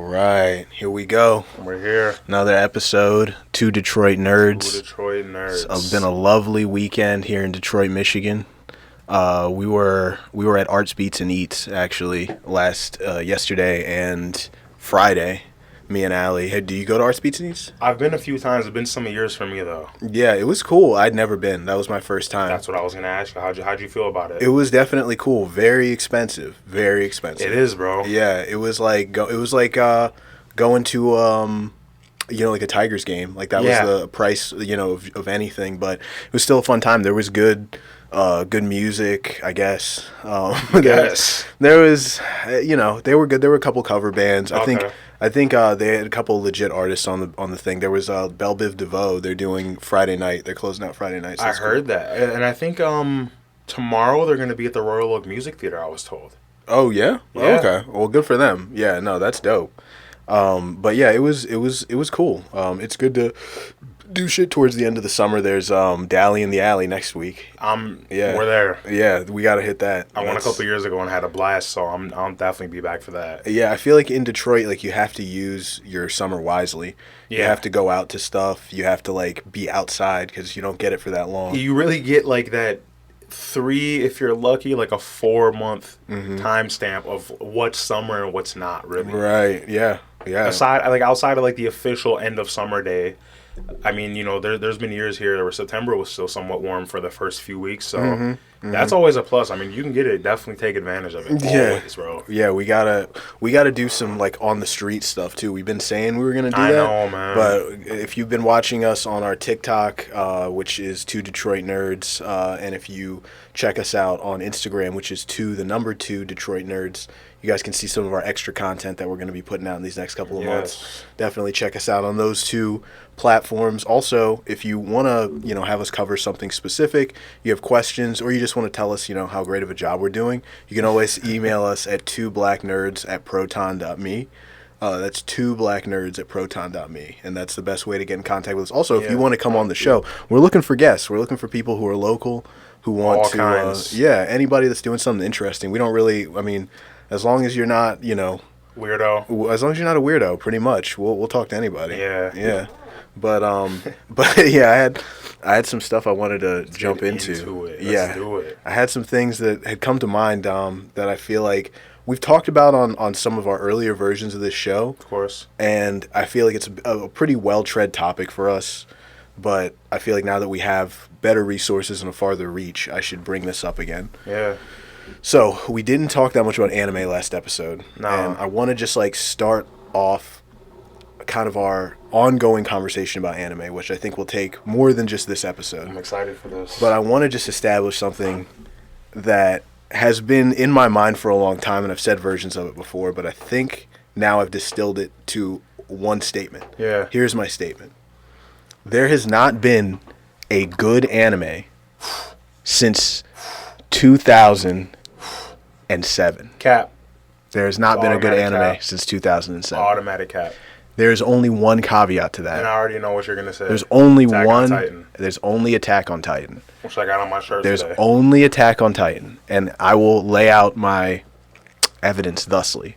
right, here we go. We're here. Another episode, Two Detroit Nerds. Two Detroit Nerds. It's been a lovely weekend here in Detroit, Michigan. We were at Arts Beats and Eats actually yesterday and Friday. Me and Allie. Hey, do you go to Arts Beats and Eats? I've been a few times. It's been some years for me though. Yeah, it was cool. I'd never been. That was my first time. That's what I was gonna ask you. How'd you feel about it? It was definitely cool. Very expensive. Very expensive. It is, bro. Yeah, it was like going to like a Tigers game. Like that was the price of anything, but it was still a fun time. There was good music, I guess. Yes. There was they were good. There were a couple cover bands. Okay. I think they had a couple legit artists on the thing. There was Belle Biv DeVoe. They're doing Friday night. They're closing out Friday night. So I heard that, and I think tomorrow they're gonna be at the Royal Oak Music Theater. I was told. Oh yeah? Yeah. Oh, okay. Well, good for them. Yeah, no, that's dope. But yeah, it was cool. It's good to do shit towards the end of the summer. There's Dally in the Alley next week. We're there. Yeah, we gotta hit that. I went a couple years ago and had a blast, so I'll definitely be back for that. Yeah, I feel like in Detroit, like you have to use your summer wisely. Yeah. You have to go out to stuff. You have to like be outside because you don't get it for that long. You really get like that 3, if you're lucky, like a 4-month timestamp of what's summer and what's not really. Right. Yeah. Yeah. Outside of like the official end of summer day, I mean, there's been years here where September was still somewhat warm for the first few weeks, so that's always a plus. I mean, you can get it, definitely take advantage of it. Always, bro. Yeah, we gotta do some like on the street stuff too. We've been saying we were gonna do that. I know, man. But if you've been watching us on our TikTok, which is Two Detroit Nerds, and if you check us out on Instagram, which is 2 Detroit Nerds, you guys can see some of our extra content that we're going to be putting out in these next couple of months. Definitely check us out on those 2 platforms. Also, if you want to, have us cover something specific, you have questions, or you just want to tell us, how great of a job we're doing, you can always email us at 2blacknerds@proton.me. That's 2blacknerds@proton.me, and that's the best way to get in contact with us. Also, if you want to come on the show, we're looking for guests. We're looking for people who are local, who want all kinds. Anybody that's doing something interesting. We don't really, as long as you're not, weirdo. As long as you're not a weirdo, pretty much, we'll talk to anybody. Yeah. But yeah, I had some stuff I wanted to jump into. Let's do it. I had some things that had come to mind that I feel like we've talked about on some of our earlier versions of this show. Of course. And I feel like it's a pretty well-tread topic for us. But I feel like now that we have better resources and a farther reach, I should bring this up again. Yeah. So, we didn't talk that much about anime last episode. No. And I want to just, start off kind of our ongoing conversation about anime, which I think will take more than just this episode. I'm excited for this. But I want to just establish something that has been in my mind for a long time, and I've said versions of it before, but I think now I've distilled it to one statement. Yeah. Here's my statement. There has not been a good anime since 2007. Cap. There has not been a good Automatic anime cap. since 2007. Automatic cap. There's only one caveat to that. And I already know what you're gonna say. There's only Attack one. on Titan. There's only Attack on Titan. Which I got on my shirt There's today. only Attack on Titan, and I will lay out my evidence thusly.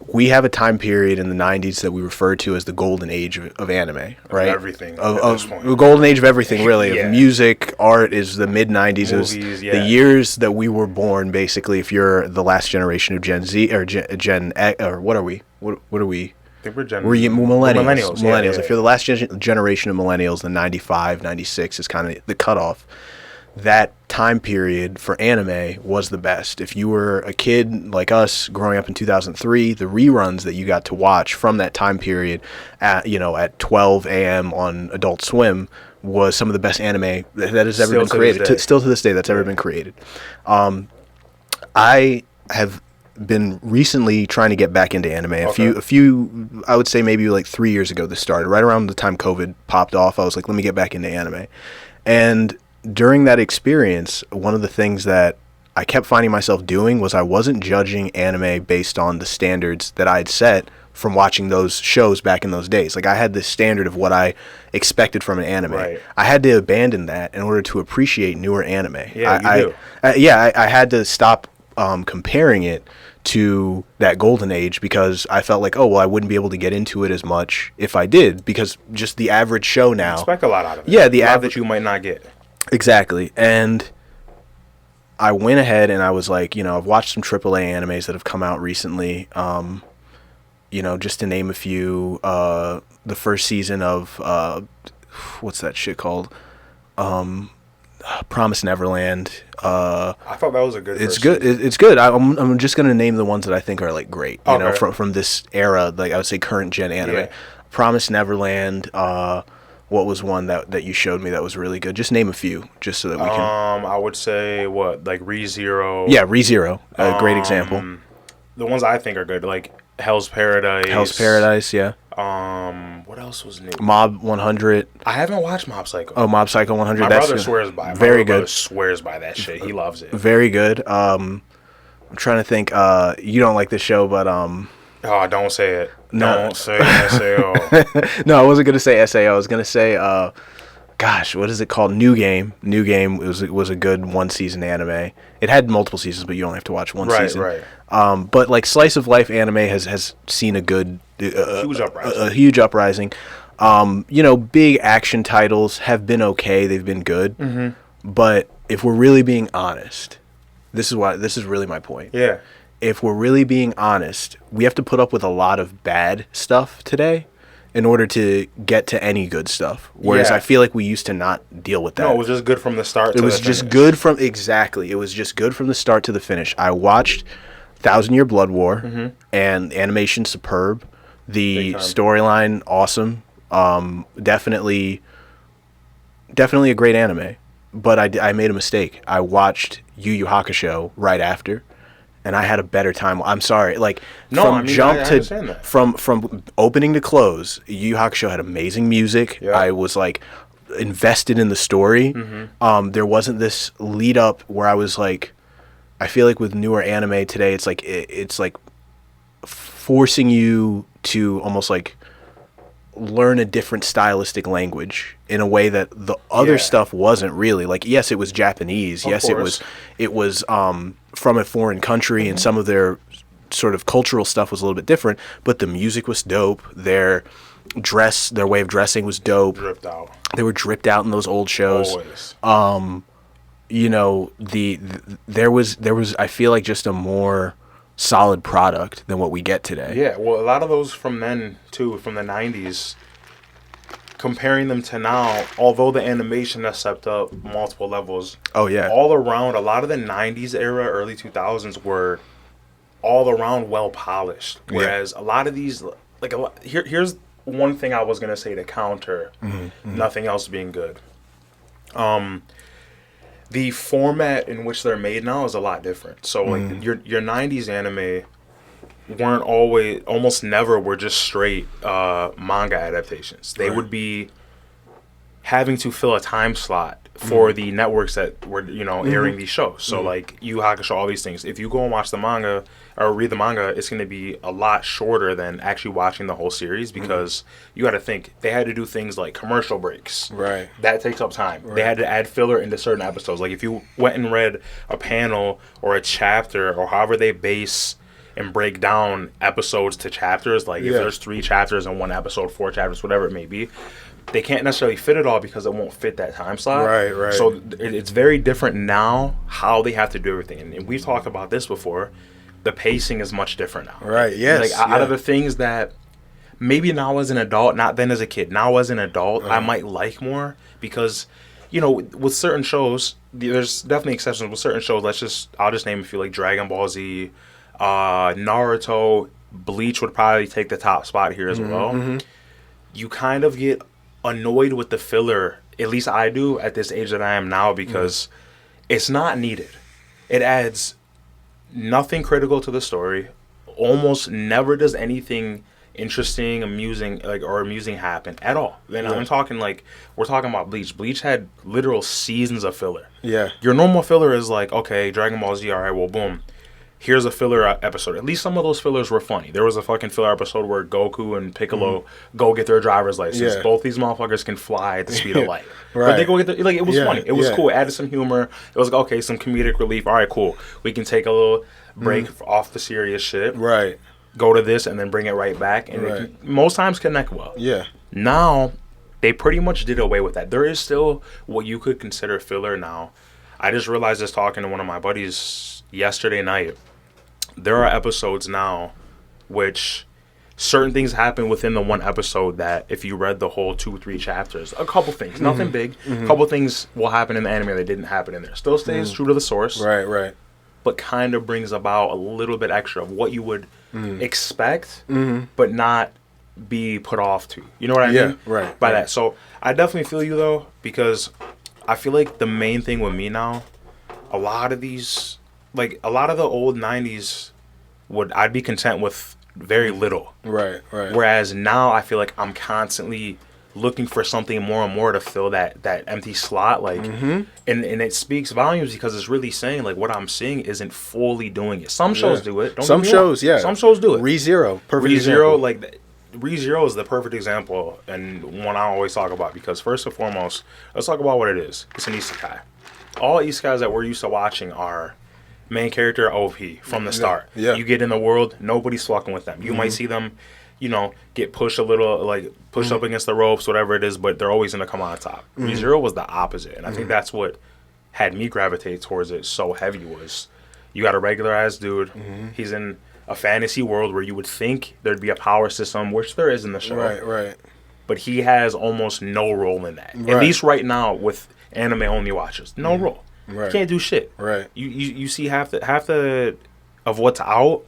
We have a time period in the 90s that we refer to as the golden age of anime, right? Of everything. The golden age of everything, really. Yeah. Of music, art is the mid-90s. Movies, It was yeah. the years that we were born, basically, if you're the last generation of Gen Z, or Gen X, or what are we? What are we? I think we're Millennials. Millennials. Yeah. If you're the last generation of millennials, then 95, 96 is kind of the cutoff. That time period for anime was the best. If you were a kid like us growing up in 2003, the reruns that you got to watch from that time period at 12 a.m. on Adult Swim was some of the best anime that has ever been created. Still to this day, that's ever been created. I have been recently trying to get back into anime. A few, I would say maybe like 3 years ago this started. Right around the time COVID popped off, I was like, let me get back into anime. And during that experience, one of the things that I kept finding myself doing was I wasn't judging anime based on the standards that I'd set from watching those shows back in those days. Like, I had this standard of what I expected from an anime. Right. I had to abandon that in order to appreciate newer anime. Yeah, you do. I had to stop comparing it to that golden age because I felt like, oh, well, I wouldn't be able to get into it as much if I did because just the average show now. You expect a lot out of it. Yeah, the average that you might not get. Exactly. And I went ahead and I was like, I've watched some AAA animes that have come out recently. Just to name a few, the first season of what's that shit called? Promise Neverland. I thought that was a good. It's good. It's good. I'm just gonna name the ones that I think are like great. From this era, like I would say current gen anime. Yeah. Promise Neverland. What was one that you showed me that was really good? Just name a few, just so that we can. I would say like Re:Zero. Yeah, Re:Zero. A great example. The ones I think are good, like Hell's Paradise. Hell's Paradise, yeah. What else was new? Mob 100. I haven't watched Mob Psycho. Oh, Mob Psycho 100. My brother swears by it. Very good. Swears by that shit. He loves it. Very good. I'm trying to think. You don't like this show, but Oh, don't say it. No. Don't say SAO. No, I wasn't gonna say SAO. I was gonna say, gosh, what is it called? New Game. New Game was a good one season anime. It had multiple seasons, but you only have to watch one season. Right. But like slice of life anime has seen a good huge uprising. A huge uprising. Big action titles have been okay. They've been good. Mm-hmm. But if we're really being honest, this is really my point. Yeah. If we're really being honest, we have to put up with a lot of bad stuff today in order to get to any good stuff. Whereas I feel like we used to not deal with that. No, it was just good from the start to the finish. It was just good from the start to the finish. I watched 1,000 Year Blood War, and animation superb. The storyline, awesome. Definitely a great anime. But I made a mistake. I watched Yu Yu Hakusho right after. And I had a better time. I'm sorry, from opening to close, Yu Yu Hakusho had amazing music. Yeah. I was like invested in the story. Mm-hmm. There wasn't this lead up where I was like, I feel like with newer anime today, it's like forcing you to almost like learn a different stylistic language in a way that the other stuff wasn't really. Like, yes, it was Japanese. Of course. It was from a foreign country, and some of their sort of cultural stuff was a little bit different, but the music was dope. Their way of dressing was dope. Dripped out. They were dripped out in those old shows. Always. There was I feel like just a more solid product than what we get today. Yeah, well, a lot of those from then too, from the 90s, comparing them to now, although the animation has stepped up multiple levels. Oh yeah. All around, a lot of the 90s era, early 2000s were all around well polished, whereas a lot of these, like here's one thing I was gonna say to counter nothing else being good. The format in which they're made now is a lot different. So like your 90s anime weren't almost never were just straight manga adaptations. They would be having to fill a time slot for the networks that were, airing these shows. So like Yu Yu Hakusho, all these things. If you go and watch the manga or read the manga, it's going to be a lot shorter than actually watching the whole series, because you got to think they had to do things like commercial breaks. Right. That takes up time. Right. They had to add filler into certain episodes. Like if you went and read a panel or a chapter or however they base and break down episodes to chapters, like if there's 3 chapters in one episode, 4 chapters, whatever it may be, they can't necessarily fit it all because it won't fit that time slot. Right. So it's very different now how they have to do everything. And we've talked about this before. The pacing is much different now. Right, yes. Like out of the things that maybe now as an adult, not then as a kid, now as an adult, I might like more because, with certain shows, there's definitely exceptions with certain shows. I'll just name a few, like Dragon Ball Z, Naruto, Bleach would probably take the top spot here as well. You kind of get annoyed with the filler, at least I do at this age that I am now, because it's not needed. It adds nothing critical to the story. Almost never does anything interesting, amusing happen at all. Then I'm talking we're talking about Bleach. Bleach had literal seasons of filler. Yeah. Your normal filler is like, okay, Dragon Ball Z, all right, well, boom. here's a filler episode. At least some of those fillers were funny. There was a fucking filler episode where Goku and Piccolo go get their driver's license. Yeah. Both these motherfuckers can fly at the speed of light. Right. But they go get their, like, it was funny. It was Yeah. cool. It added some humor. It was like, okay, some comedic relief. All right, cool. We can take a little break off the serious shit. Right. Go to this and then bring it right back. And Right. it can, most times connect well. Yeah. Now, they pretty much did away with that. There is still what you could consider filler now. I just realized this talking to one of my buddies yesterday night. There are episodes now which certain things happen within the one episode that if you read the whole 2-3 chapters, a couple things, nothing big, a couple things will happen in the anime that didn't happen in there. Still stays true to the source. Right. Right. But kind of brings about a little bit extra of what you would expect, but not be put off to. You know what I mean? Right. By that. So I definitely feel you though, because I feel like the main thing with me now, a lot of these, like a lot of the old 90s I'd be content with very little. Right. Right. Whereas now I feel like I'm constantly looking for something more and more to fill that empty slot, like, and it speaks volumes because it's really saying like what I'm seeing isn't fully doing it. Some shows do it. Some shows, yeah. Some shows do it. ReZero, perfect ReZero, example. like ReZero is the perfect example and one I always talk about because first and foremost, let's talk about what it is. It's an isekai. All isekais that we're used to watching are main character OP from the start. Yeah. You get in the world, nobody's fucking with them. You might see them, you know, get pushed a little, like pushed up against the ropes, whatever it is, but they're always going to come on top. ReZero was the opposite, and I think that's what had me gravitate towards it so heavy was you got a regular ass dude. He's in a fantasy world where you would think there'd be a power system, which there is in the show. Right. Right. But he has almost no role in that. At Right. least right now with anime only watchers, no role. Right. You can't do shit. Right. You see half the of what's out.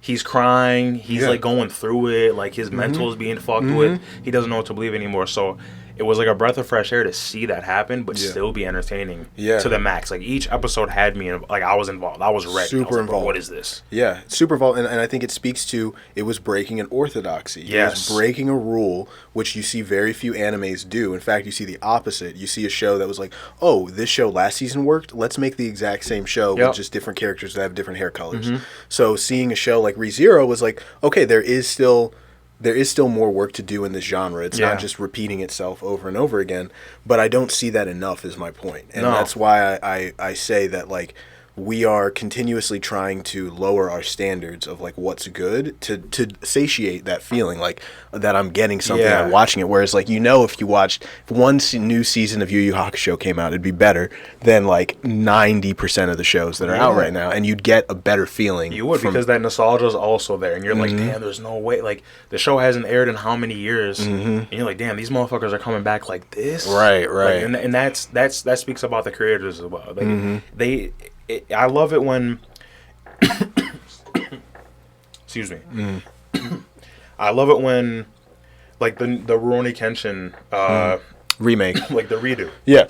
He's crying. He's like going through it. Like his mental is being fucked with. He doesn't know what to believe anymore. So it was like a breath of fresh air to see that happen, but still be entertaining to the max. Like each episode had me, like I was involved. I was ready. Super I was like, involved. What is this? Yeah, super involved, and I think it speaks to it was breaking an orthodoxy. Yes. It was breaking a rule, which you see very few animes do. In fact, you see the opposite. You see a show that was like, oh, this show last season worked. Let's make the exact same show with just different characters that have different hair colors. So seeing a show like ReZero was like, okay, there is still more work to do in this genre. It's not just repeating itself over and over again. But I don't see that enough is my point. And that's why I say that, like, we are continuously trying to lower our standards of, like, what's good to satiate that feeling, like, that I'm getting something out of watching it. Whereas, like, you know, if one new season of Yu Yu Hakusho came out, it'd be better than, like, 90% of the shows that are out right now. And you'd get a better feeling. You would, because that nostalgia is also there. And you're like, damn, there's no way. Like, the show hasn't aired in how many years? And you're like, damn, these motherfuckers are coming back like this? Right. Like, and that speaks about the creators as well. Like, I love it when... excuse me. I love it when, like, the Rurouni Kenshin... remake. like, the redo. Yeah.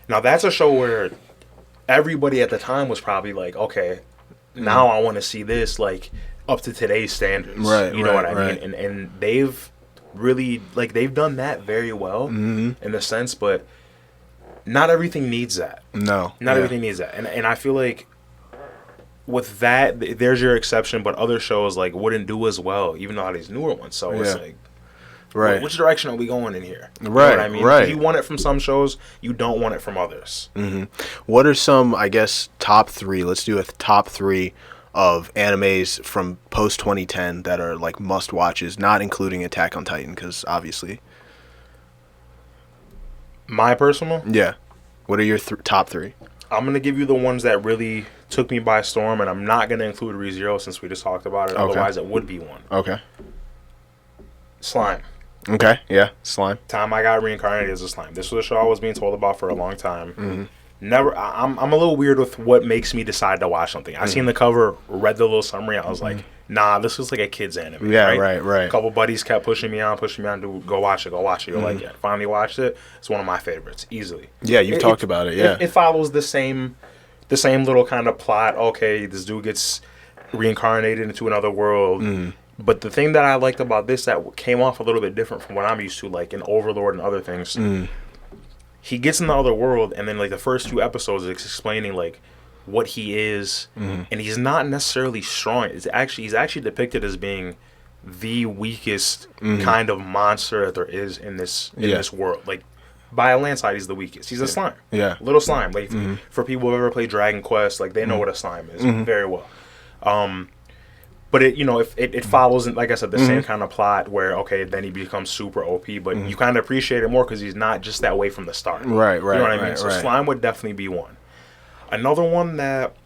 Now, that's a show where everybody at the time was probably like, okay, now I want to see this, like, up to today's standards. Right, you know what I right. mean? And they've really, like, they've done that very well in a sense, but not everything needs that. No. Not everything needs that. And I feel like with that, there's your exception, but other shows, like, wouldn't do as well, even though these newer ones. So it's like, right. which direction are we going in here? You know Right, what I mean? right. You want it from some shows, you don't want it from others. What are some, I guess, top three? Let's do a top three of animes from post 2010 that are like must watches, not including Attack on Titan, because obviously. My personal? Yeah. What are your top three? I'm going to give you the ones that really took me by storm, and I'm not going to include ReZero since we just talked about it. Okay. Otherwise, it would be one. Okay. Slime. Okay. Yeah. Slime. Time I got reincarnated as a slime. This was a show I was being told about for a long time. Never. I'm a little weird with what makes me decide to watch something. I seen the cover, read the little summary. I was like, nah, this is like a kid's anime. Yeah. Right. A couple buddies kept pushing me on to go watch it. You're like, yeah. Finally watched it. It's one of my favorites, easily. Yeah, you've talked about it. Yeah. It follows the same little kind of plot. Okay, this dude gets reincarnated into another world. But the thing that I liked about this that came off a little bit different from what I'm used to, like in Overlord and other things, he gets in the other world, and then like the first few episodes is explaining like what he is, and he's not necessarily strong. He's actually depicted as being the weakest kind of monster that there is in this world. Like, by a landslide, he's the weakest. He's a slime. Yeah. Little slime. Like, for people who ever play Dragon Quest, like, they know what a slime is very well. But it follows, like I said, the same kind of plot where, okay, then he becomes super OP, but you kind of appreciate it more because he's not just that way from the start. Right. You know what I mean? So slime would definitely be one. Another one that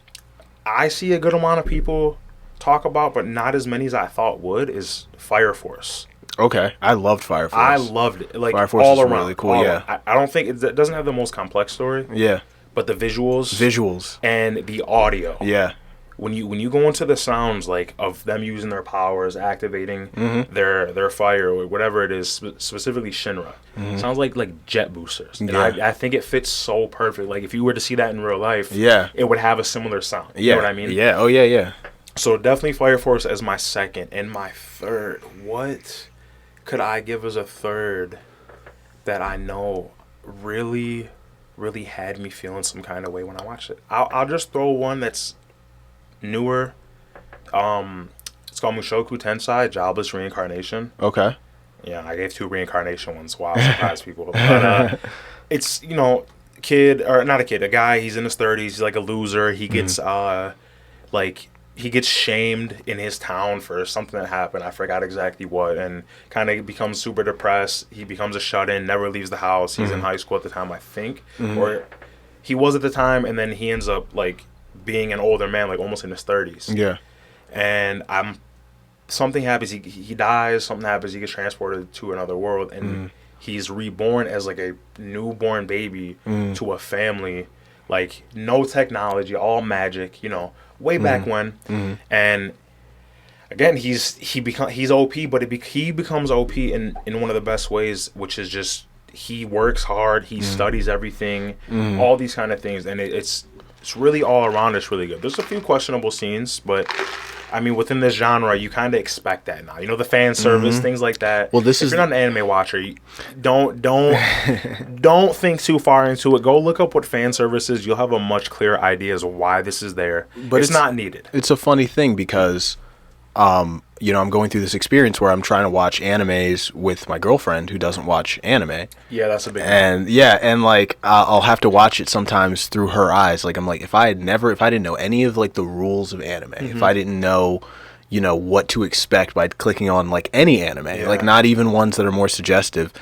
I see a good amount of people talk about, but not as many as I thought would, is Fire Force. Okay, I loved Fire Force. I loved it. Like, Fire Force all is around, really cool. Yeah, I don't think it doesn't have the most complex story. Yeah, but the visuals, and the audio. Yeah, when you go into the sounds, like, of them using their powers, activating their fire or whatever it is, specifically Shinra, sounds like jet boosters. And I think it fits so perfect. Like, if you were to see that in real life, it would have a similar sound. You know what I mean? Yeah. Oh yeah. So definitely Fire Force as my second. And my third, what could I give as a third that I know really, really had me feeling some kind of way when I watched it? I'll just throw one that's newer. It's called Mushoku Tensei, Jobless Reincarnation. Okay. Yeah, I gave 2 reincarnation ones. Wow, surprise people. But it's, a guy, he's in his 30s, he's like a loser. He gets he gets shamed in his town for something that happened. I forgot exactly what, and kind of becomes super depressed. He becomes a shut-in, never leaves the house. He's in high school at the time, I think, or he was at the time, and then he ends up like being an older man, like almost in his 30s. Yeah. And something happens. He dies. Something happens. He gets transported to another world, and he's reborn as like a newborn baby to a family. Like, no technology, all magic. Way back when, and again, he's OP, but he becomes OP in one of the best ways, which is just he works hard, he studies everything, all these kind of things, and it's really all around. It's really good. There's a few questionable scenes, but I mean, within this genre, you kind of expect that now. The fan service, things like that. Well, if you're not an anime watcher, don't think too far into it. Go look up what fan service is. You'll have a much clearer idea as to why this is there. But it's not needed. It's a funny thing because, I'm going through this experience where I'm trying to watch animes with my girlfriend who doesn't watch anime. Yeah, that's a big one. And like I'll have to watch it sometimes through her eyes. Like, I'm like, if I didn't know any of like the rules of anime, if I didn't know, what to expect by clicking on like any anime, like not even ones that are more suggestive,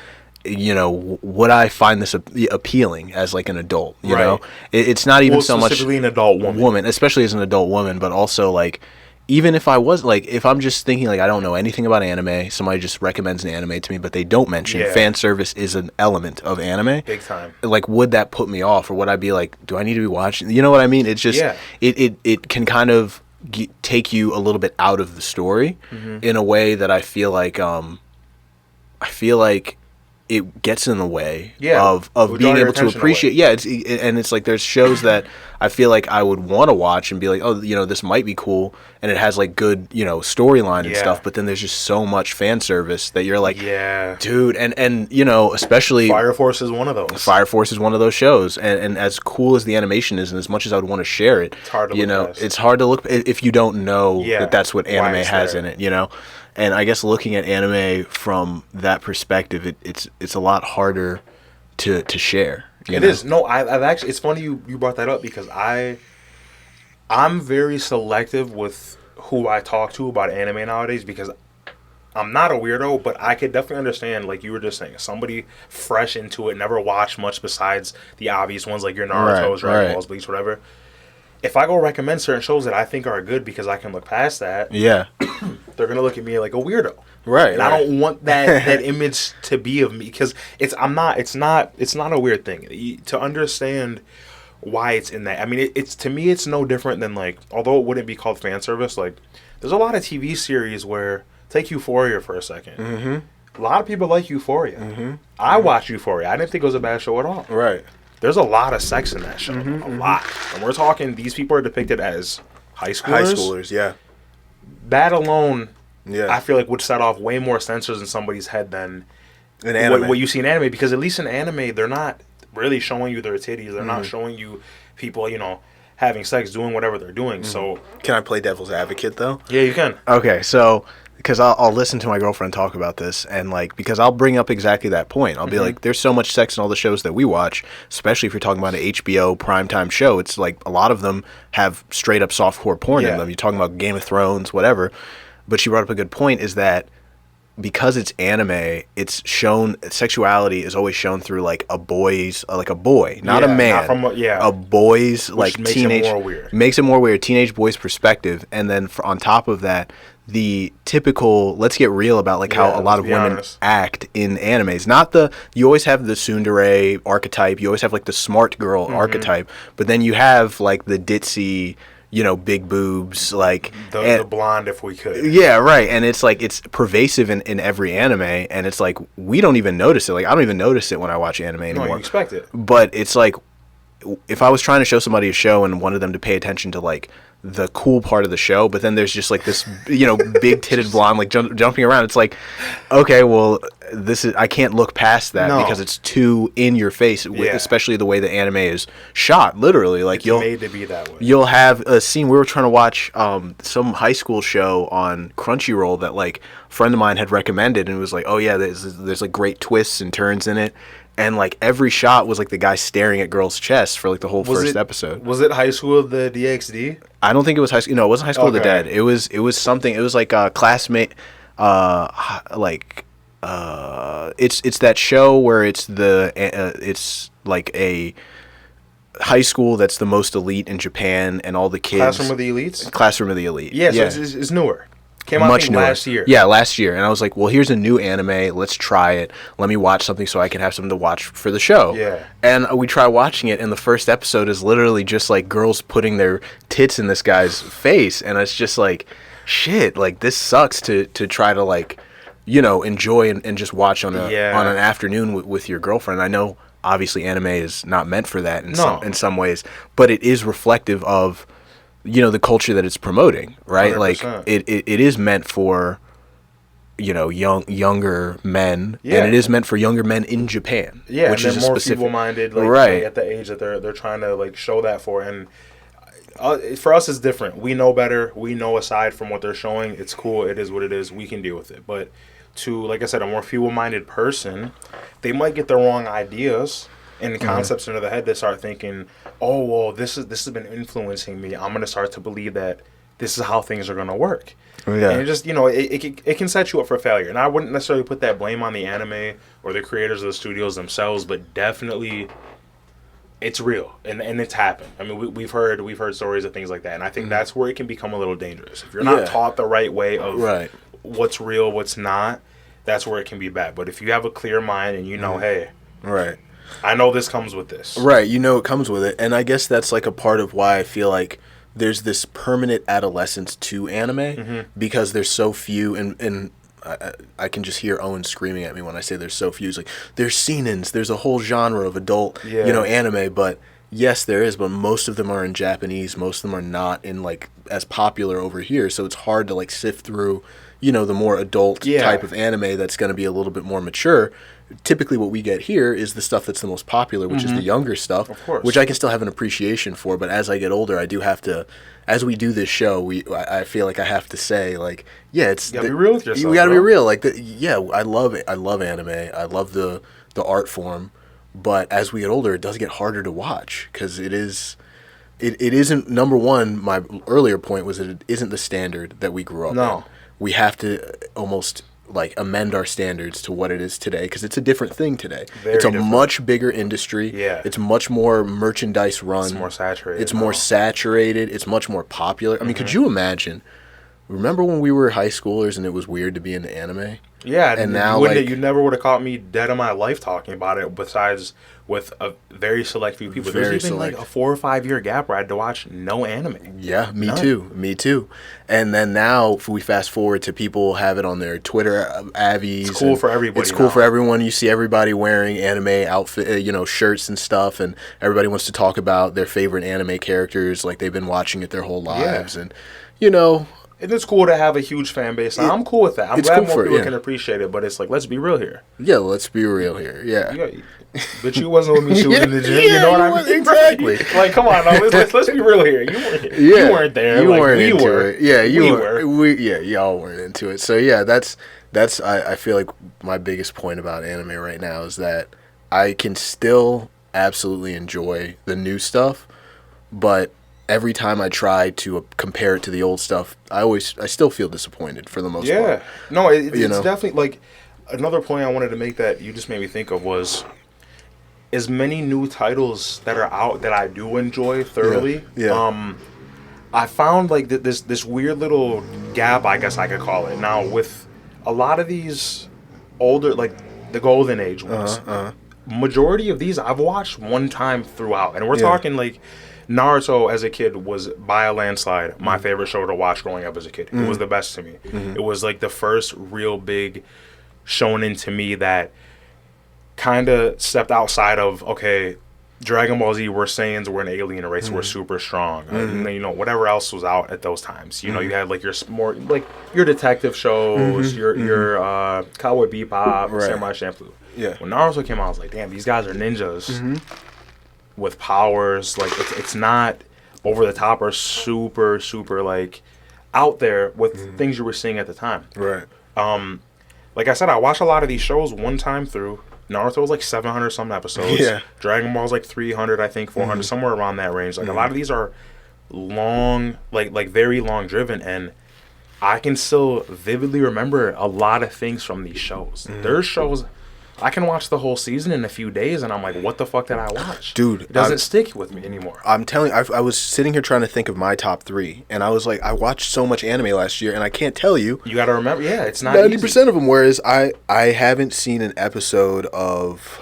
would I find this appealing as like an adult? You know, it's not even so much specifically an adult woman, especially as an adult woman, but also like, even if I was like, if I'm just thinking like I don't know anything about anime, somebody just recommends an anime to me, but they don't mention fan service is an element of anime. Big time. Like, would that put me off, or would I be like, do I need to be watching? You know what I mean? It's just it can kind of take you a little bit out of the story in a way that I feel like it gets in the way of being able to appreciate. Yeah, it's like there's shows that I feel like I would want to watch and be like, oh, this might be cool, and it has like good, storyline and stuff. But then there's just so much fan service that you're like, dude, and especially Fire Force is one of those. Fire Force is one of those shows, and as cool as the animation is, and as much as I would want to share it, it's hard to look past. It's hard to look if you don't know that that's what anime has in it. And I guess looking at anime from that perspective, it's a lot harder to share. It is. No, I've actually. It's funny you brought that up because I'm very selective with who I talk to about anime nowadays because I'm not a weirdo, but I could definitely understand, like you were just saying, somebody fresh into it, never watched much besides the obvious ones like your Naruto's, Dragon Balls, Bleach, whatever. If I go recommend certain shows that I think are good because I can look past that, they're gonna look at me like a weirdo, and I don't want that image to be of me because it's not a weird thing to understand why it's in that. I mean, it's to me it's no different than like, although it wouldn't be called fan service, like there's a lot of TV series where take Euphoria for a second. A lot of people like Euphoria. I watched Euphoria. I didn't think it was a bad show at all. There's a lot of sex in that show. A lot. And we're talking, these people are depicted as high schoolers. That alone, I feel like would set off way more sensors in somebody's head than what you see in anime. Because at least in anime, they're not really showing you their titties. They're not showing you people, having sex, doing whatever they're doing. So Can I play devil's advocate though? yeah, you can. Okay, so because I'll listen to my girlfriend talk about this, and like because I'll bring up exactly that point. I'll be like, there's so much sex in all the shows that we watch, especially if you're talking about an HBO primetime show. It's like a lot of them have straight up softcore porn in them. You're talking about Game of Thrones, whatever. But she brought up a good point: is that because it's anime, it's shown sexuality is always shown through like a boy's like a boy, not a man, not from a boy's like makes teenage it more weird. Makes it more weird, teenage boy's perspective, and then on top of that, the typical let's get real about like how a lot of women act in animes. Not the you always have the tsundere archetype, you always have like the smart girl archetype, but then you have like the ditzy, big boobs, like the blonde, if we could. Yeah, right. And it's like it's pervasive in every anime, and it's like we don't even notice it. Like I don't even notice it when I watch anime anymore. No, you expect it. But it's like if I was trying to show somebody a show and wanted them to pay attention to like the cool part of the show, but then there's just like this, big titted blonde like jumping around. It's like, okay, well, I can't look past that because it's too in your face, especially the way the anime is shot. Literally, like it's made to be that way. You'll have a scene. We were trying to watch some high school show on Crunchyroll that like a friend of mine had recommended, and it was like, oh yeah, there's like great twists and turns in it. And like every shot was like the guy staring at girls' chests for like the whole first episode. Was it High School of the DxD? I don't think it was High School. No, it wasn't High School of the Dead. It was something. It was like a classmate. It's that show where it's like a high school that's the most elite in Japan, and all the kids. Classroom of the Elites. Classroom of the Elite. Yeah, so it's newer. Came out much newer. Last year. Yeah, last year. And I was like, well, here's a new anime. Let's try it. Let me watch something so I can have something to watch for the show. Yeah. And we try watching it, and the first episode is literally just like girls putting their tits in this guy's face. And it's just like, shit, like this sucks to try to like, enjoy and just watch on an afternoon with your girlfriend. I know obviously anime is not meant for that in some ways, but it is reflective of the culture that it's promoting, right? 100%. Like it is meant for younger men, and it is meant for younger men in Japan. Yeah, which and is they're more feeble-minded, like at the age that they're trying to like show that for. And for us, it's different. We know better. We know aside from what they're showing, it's cool. It is what it is. We can deal with it. But to, like I said, a more feeble-minded person, they might get the wrong ideas and concepts into the head. They start thinking, oh, well, this has been influencing me. I'm going to start to believe that this is how things are going to work. Yeah. And it just, it can set you up for failure. And I wouldn't necessarily put that blame on the anime or the creators of the studios themselves, but definitely it's real and it's happened. I mean, we've heard stories of things like that, and I think that's where it can become a little dangerous. If you're not taught the right way of what's real, what's not, that's where it can be bad. But if you have a clear mind and hey, I know this comes with this. Right, it comes with it. And I guess that's like a part of why I feel like there's this permanent adolescence to anime because there's so few, and I can just hear Owen screaming at me when I say there's so few. It's like, there's seinens, there's a whole genre of adult, anime, but yes, there is, but most of them are in Japanese, most of them are not in like as popular over here, so it's hard to like sift through, the more adult type of anime that's going to be a little bit more mature. Typically what we get here is the stuff that's the most popular, which is the younger stuff, of course, which I can still have an appreciation for, but as I get older, I do have to, as we do this show, I feel like I have to say, like, it's... You gotta be real with yourself, you gotta be real. Like, I love it. I love anime. I love the art form, but as we get older, it does get harder to watch, because it isn't, number one, my earlier point was that it isn't the standard that we grew up in. We have to almost... like amend our standards to what it is today, because it's a different thing today. It's a much bigger industry. It's much more merchandise run. It's more saturated. It's much more popular. I mean, could you imagine? Remember when we were high schoolers and it was weird to be into anime? Yeah, and now you never would have caught me dead in my life talking about it. Besides, with a very select few people, there's even like a 4 or 5 year gap where I had to watch no anime. Yeah, me too. And then now, if we fast forward to people have it on their Twitter avies. It's cool for everybody. It's cool for everyone. You see everybody wearing anime outfit, shirts and stuff, and everybody wants to talk about their favorite anime characters, like they've been watching it their whole lives, and And it's cool to have a huge fan base. I'm cool with that. I'm glad more people can appreciate it, but it's like, let's be real here. Yeah, let's be real here. Yeah. But you wasn't with me shooting in the gym. You know what I mean? Exactly. Like, come on, let's be real here. You weren't there. You like, weren't we into were. it. Yeah, we were. Y'all weren't into it. So yeah, that's I feel like my biggest point about anime right now is that I can still absolutely enjoy the new stuff, but every time I try to compare it to the old stuff, I still feel disappointed for the most part. Yeah. No, it's definitely like another point I wanted to make that you just made me think of was as many new titles that are out that I do enjoy thoroughly. Yeah. I found like this weird little gap, I guess I could call it. Now with a lot of these older, like the Golden Age ones, majority of these I've watched one time throughout, and we're talking like Naruto as a kid was by a landslide my favorite show to watch growing up as a kid. It was the best to me. It was like the first real big shonen to me that kind of stepped outside of, okay, Dragon Ball Z, we're Saiyans, we're an alien race, we're super strong. And then, you know, whatever else was out at those times. You know, you had like your more, like your detective shows, your Cowboy Bebop, Samurai Champloo. Yeah. When Naruto came out, I was like, damn, these guys are ninjas with powers. Like, it's not over the top or super, super, like, out there with things you were seeing at the time. Right. Like I said, I watched a lot of these shows one time through. Naruto was like 700 some episodes. Yeah. Dragon Ball's like 300, I think, 400, somewhere around that range. Like a lot of these are long, like very long driven, and I can still vividly remember a lot of things from these shows. There's shows I can watch the whole season in a few days, and I'm like, what the fuck did I watch? Dude, it doesn't stick with me anymore. I'm telling you, I was sitting here trying to think of my top 3, and I was like, I watched so much anime last year, and I can't tell you. You got to remember, yeah, it's not 90% easy. of them, whereas I haven't seen an episode of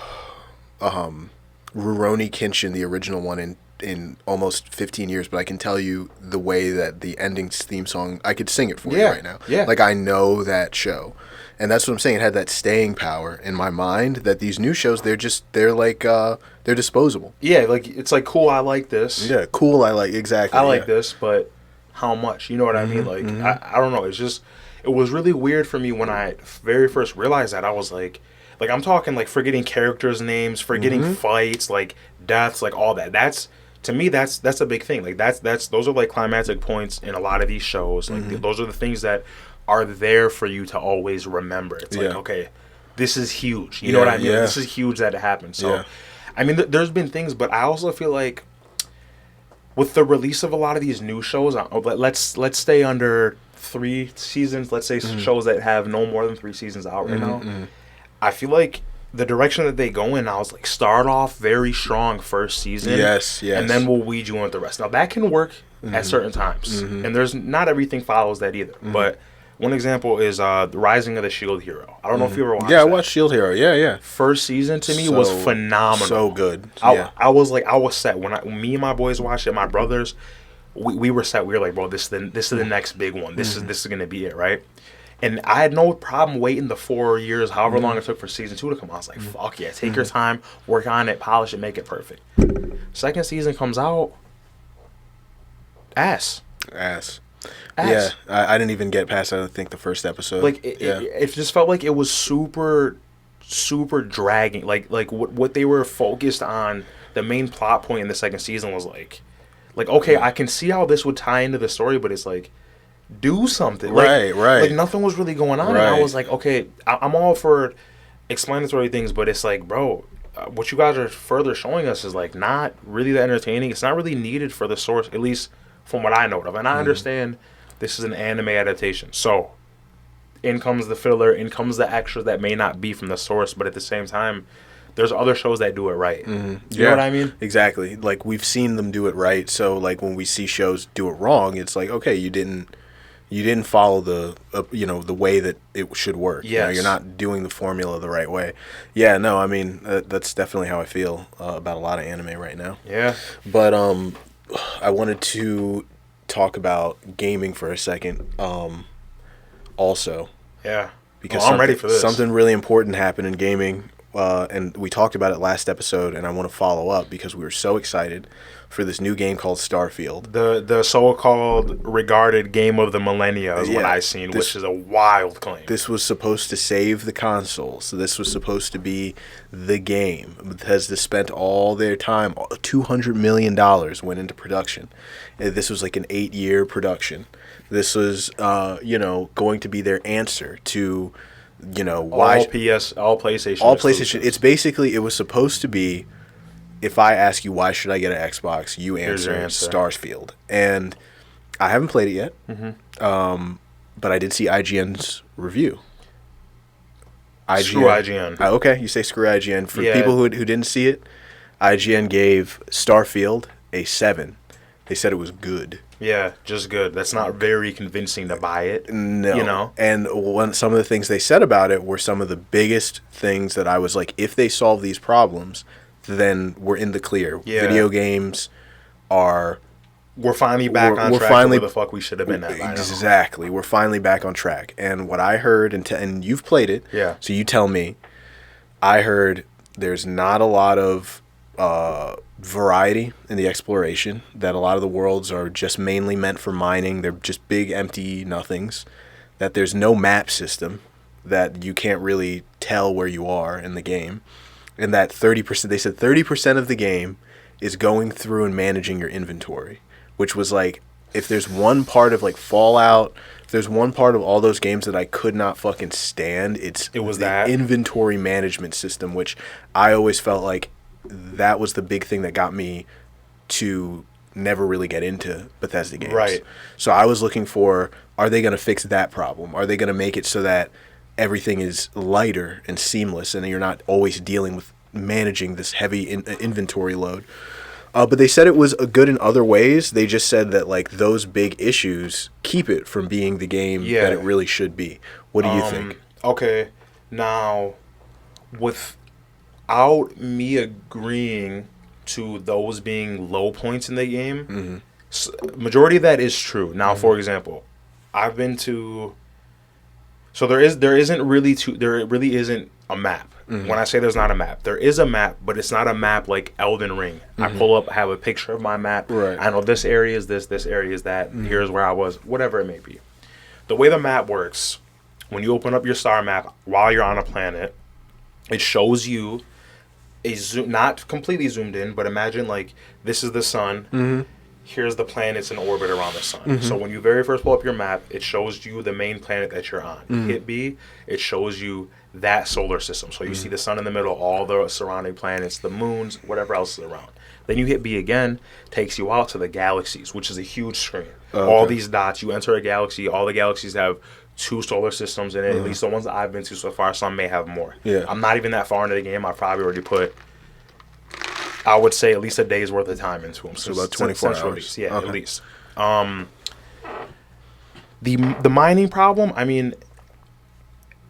Rurouni Kenshin, the original one, in almost 15 years, but I can tell you the way that the ending theme song, I could sing it for you right now. Yeah. Like, I know that show. And that's what I'm saying. It had that staying power in my mind that these new shows, they're disposable. Yeah, like, it's like, cool, I like this. Yeah, cool, I like, exactly. I like this, but how much? You know what I mean? Like, I don't know. It's just, it was really weird for me when I very first realized that. I was like I'm talking like forgetting characters' names, forgetting fights, like deaths, like all that. That's, to me, that's a big thing. Like, those are like climactic points in a lot of these shows. Like, those are the things that are there for you to always remember. It's like, okay, this is huge. You know what I mean? This is huge that it happened. So, I mean, there's been things, but I also feel like with the release of a lot of these new shows, let's stay under 3 seasons. Let's say shows that have no more than 3 seasons out right now. I feel like the direction that they go in now is like start off very strong first season. Yes. And then we'll weed you into the rest. Now, that can work at certain times. And there's not everything follows that either. But one example is The Rising of the Shield Hero. I don't know if you ever watched that. I watched Shield Hero. Yeah. First season to me was phenomenal. So good. I was set. When me and my boys watched it, my brothers, we were set. We were like, bro, this is the next big one. This is going to be it, right? And I had no problem waiting the 4 years, however long it took for season 2 to come out. I was like, fuck yeah, take your time, work on it, polish it, make it perfect. Second season comes out, ass. Yeah, I didn't even get past, I think, the first episode. Like, it just felt like it was super, super dragging. Like what they were focused on, the main plot point in the second season was like, okay, I can see how this would tie into the story, but it's like, do something. Right. Like, nothing was really going on. And I was like, okay, I'm all for explanatory things, but it's like, bro, what you guys are further showing us is like not really that entertaining. It's not really needed for the source, at least from what I know of. And I understand this is an anime adaptation. So in comes the filler, in comes the extras that may not be from the source, but at the same time, there's other shows that do it right. You know what I mean? Exactly. Like, we've seen them do it right. So, like, when we see shows do it wrong, it's like, okay, you didn't follow the the way that it should work. Yes. You're not doing the formula the right way. Yeah, no, I mean, that's definitely how I feel about a lot of anime right now. Yeah. But I wanted to talk about gaming for a second also. Yeah. Because I'm ready for this. Something really important happened in gaming and we talked about it last episode, and I want to follow up because we were so excited for this new game called Starfield. The so-called regarded game of the millennia is what I've seen, which is a wild claim. This was supposed to save the consoles. So this was supposed to be the game. Bethesda spent all their time, $200 million went into production. This was like an 8-year production. This was, going to be their answer to, why all PlayStation. All PlayStation. It's basically, it was supposed to be, if I ask you why should I get an Xbox, you answer Starfield. And I haven't played it yet, but I did see IGN's review. Screw IGN. Okay, you say screw IGN. For people who didn't see it, IGN gave Starfield a 7. They said it was good. Yeah, just good. That's not very convincing to buy it. No. And some of the things they said about it were some of the biggest things that I was like, if they solve these problems, then we're in the clear. Yeah. Video games are... We're finally back on track to where the fuck we should have been at. Exactly. We're finally back on track. And what I heard, and you've played it, so you tell me, I heard there's not a lot of variety in the exploration, that a lot of the worlds are just mainly meant for mining. They're just big, empty nothings, that there's no map system, that you can't really tell where you are in the game, and that 30%, they said 30% of the game is going through and managing your inventory, which was like, if there's one part of like Fallout, if there's one part of all those games that I could not fucking stand, it was the inventory management system, which I always felt like that was the big thing that got me to never really get into Bethesda games. Right. So I was looking for, are they going to fix that problem? Are they going to make it so that everything is lighter and seamless and you're not always dealing with managing this heavy inventory load? But they said it was good in other ways. They just said that like those big issues keep it from being the game that it really should be. What do you think? Okay. Now, without me agreeing to those being low points in the game, majority of that is true. Now, for example, I've been to... So there really isn't a map. When I say there's not a map, there is a map, but it's not a map like Elden Ring. I pull up, have a picture of my map. Right. I know this area is this area is that. Here's where I was, whatever it may be. The way the map works, when you open up your star map while you're on a planet, it shows you not completely zoomed in, but imagine like this is the sun. Here's the planets in orbit around the sun. So when you very first pull up your map, it shows you the main planet that you're on. Hit B, it shows you that solar system. So you see the sun in the middle, all the surrounding planets, the moons, whatever else is around. Then you hit B again, takes you out to the galaxies, which is a huge screen. All these dots, you enter a galaxy, all the galaxies have 2 solar systems in it, at least the ones that I've been to so far. Some may have more. I'm not even that far into the game. I've probably already put, I would say, at least a day's worth of time into them. So about 24 hours. Release. Yeah, at least. The mining problem, I mean,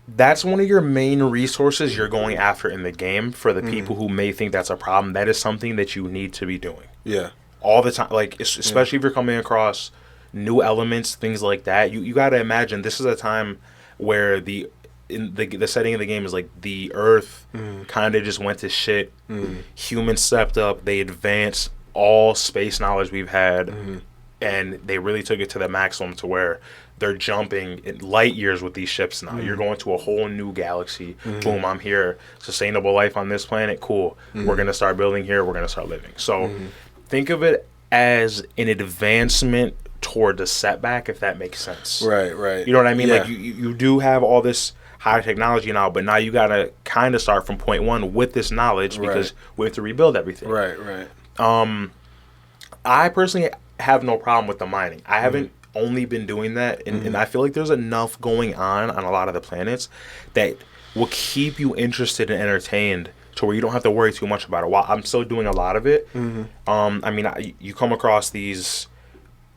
that's one of your main resources you're going after in the game. For the people who may think that's a problem, that is something that you need to be doing. Yeah. All the time. Like, especially if you're coming across new elements, things like that. You got to imagine this is a time where the setting of the game is like the Earth kind of just went to shit. Humans stepped up. They advanced all space knowledge we've had, and they really took it to the maximum to where they're jumping in light years with these ships now. You're going to a whole new galaxy. Boom, I'm here. Sustainable life on this planet. Cool. We're going to start building here. We're going to start living. So think of it as an advancement toward a setback, if that makes sense. Right. You know what I mean? Like you do have all this high technology now, but now you got to kind of start from point one with this knowledge because we have to rebuild everything. Right. I personally have no problem with the mining. I haven't only been doing that, and I feel like there's enough going on a lot of the planets that will keep you interested and entertained to where you don't have to worry too much about it. While I'm still doing a lot of it, I mean, you come across these,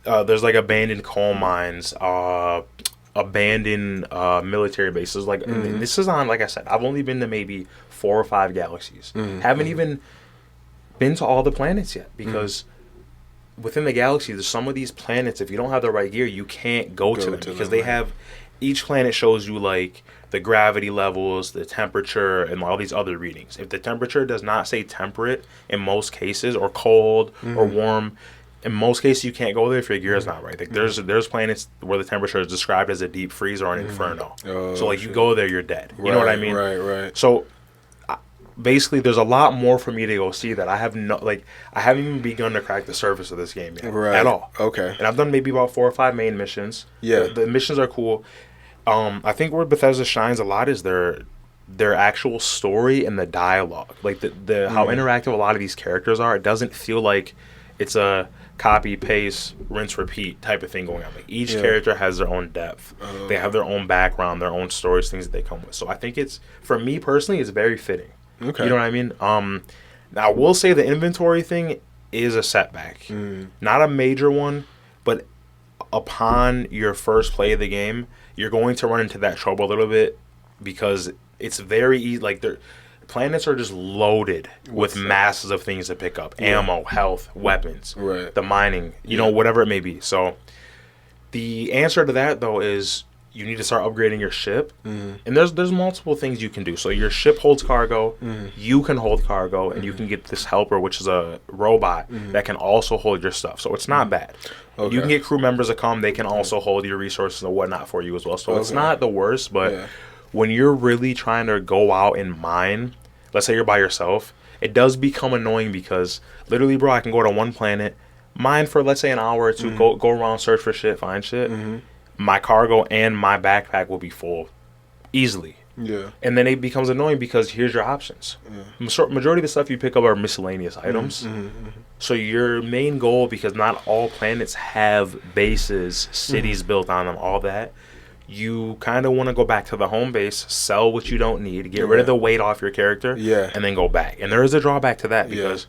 there's like abandoned coal mines, abandoned military bases. Like this is on, like I said, I've only been to maybe 4 or 5 galaxies. Haven't even been to all the planets yet because within the galaxy, there's some of these planets, if you don't have the right gear, you can't go to them because they have each planet shows you like the gravity levels, the temperature, and all these other readings. If the temperature does not say temperate in most cases, or cold or warm, in most cases you can't go there if your gear is not right. Like there's planets where the temperature is described as a deep freeze or an inferno. So like you go there, you're dead. You know what I mean? Right. So basically, there's a lot more for me to go see that I haven't even begun to crack the surface of this game yet at all. Okay. And I've done maybe about 4 or 5 main missions. Yeah. The missions are cool. I think where Bethesda shines a lot is their actual story and the dialogue. Like the how interactive a lot of these characters are. It doesn't feel like it's a copy, paste, rinse, repeat type of thing going on. Like each character has their own depth. They have their own background, their own stories, things that they come with. So I think it's, for me personally, it's very fitting. Okay. You know what I mean? Now I will say the inventory thing is a setback. Not a major one, but upon your first play of the game, you're going to run into that trouble a little bit because it's very easy. Like planets are just loaded with masses of things to pick up: ammo, health, weapons, the mining, you know, whatever it may be. So the answer to that though is you need to start upgrading your ship, and there's multiple things you can do. So your ship holds cargo, you can hold cargo, and you can get this helper, which is a robot that can also hold your stuff. So it's not bad. Okay. You can get crew members to come; they can also hold your resources and whatnot for you as well. So it's not the worst, but when you're really trying to go out and mine, let's say you're by yourself, it does become annoying because literally, bro, I can go to one planet, mine for let's say an hour or two, go around, search for shit, find shit. My cargo and my backpack will be full easily. Yeah. And then it becomes annoying because here's your options. Majority of the stuff you pick up are miscellaneous items. So your main goal, because not all planets have bases, cities built on them, all that, you kind of want to go back to the home base, sell what you don't need, get rid of the weight off your character, and then go back. And there is a drawback to that because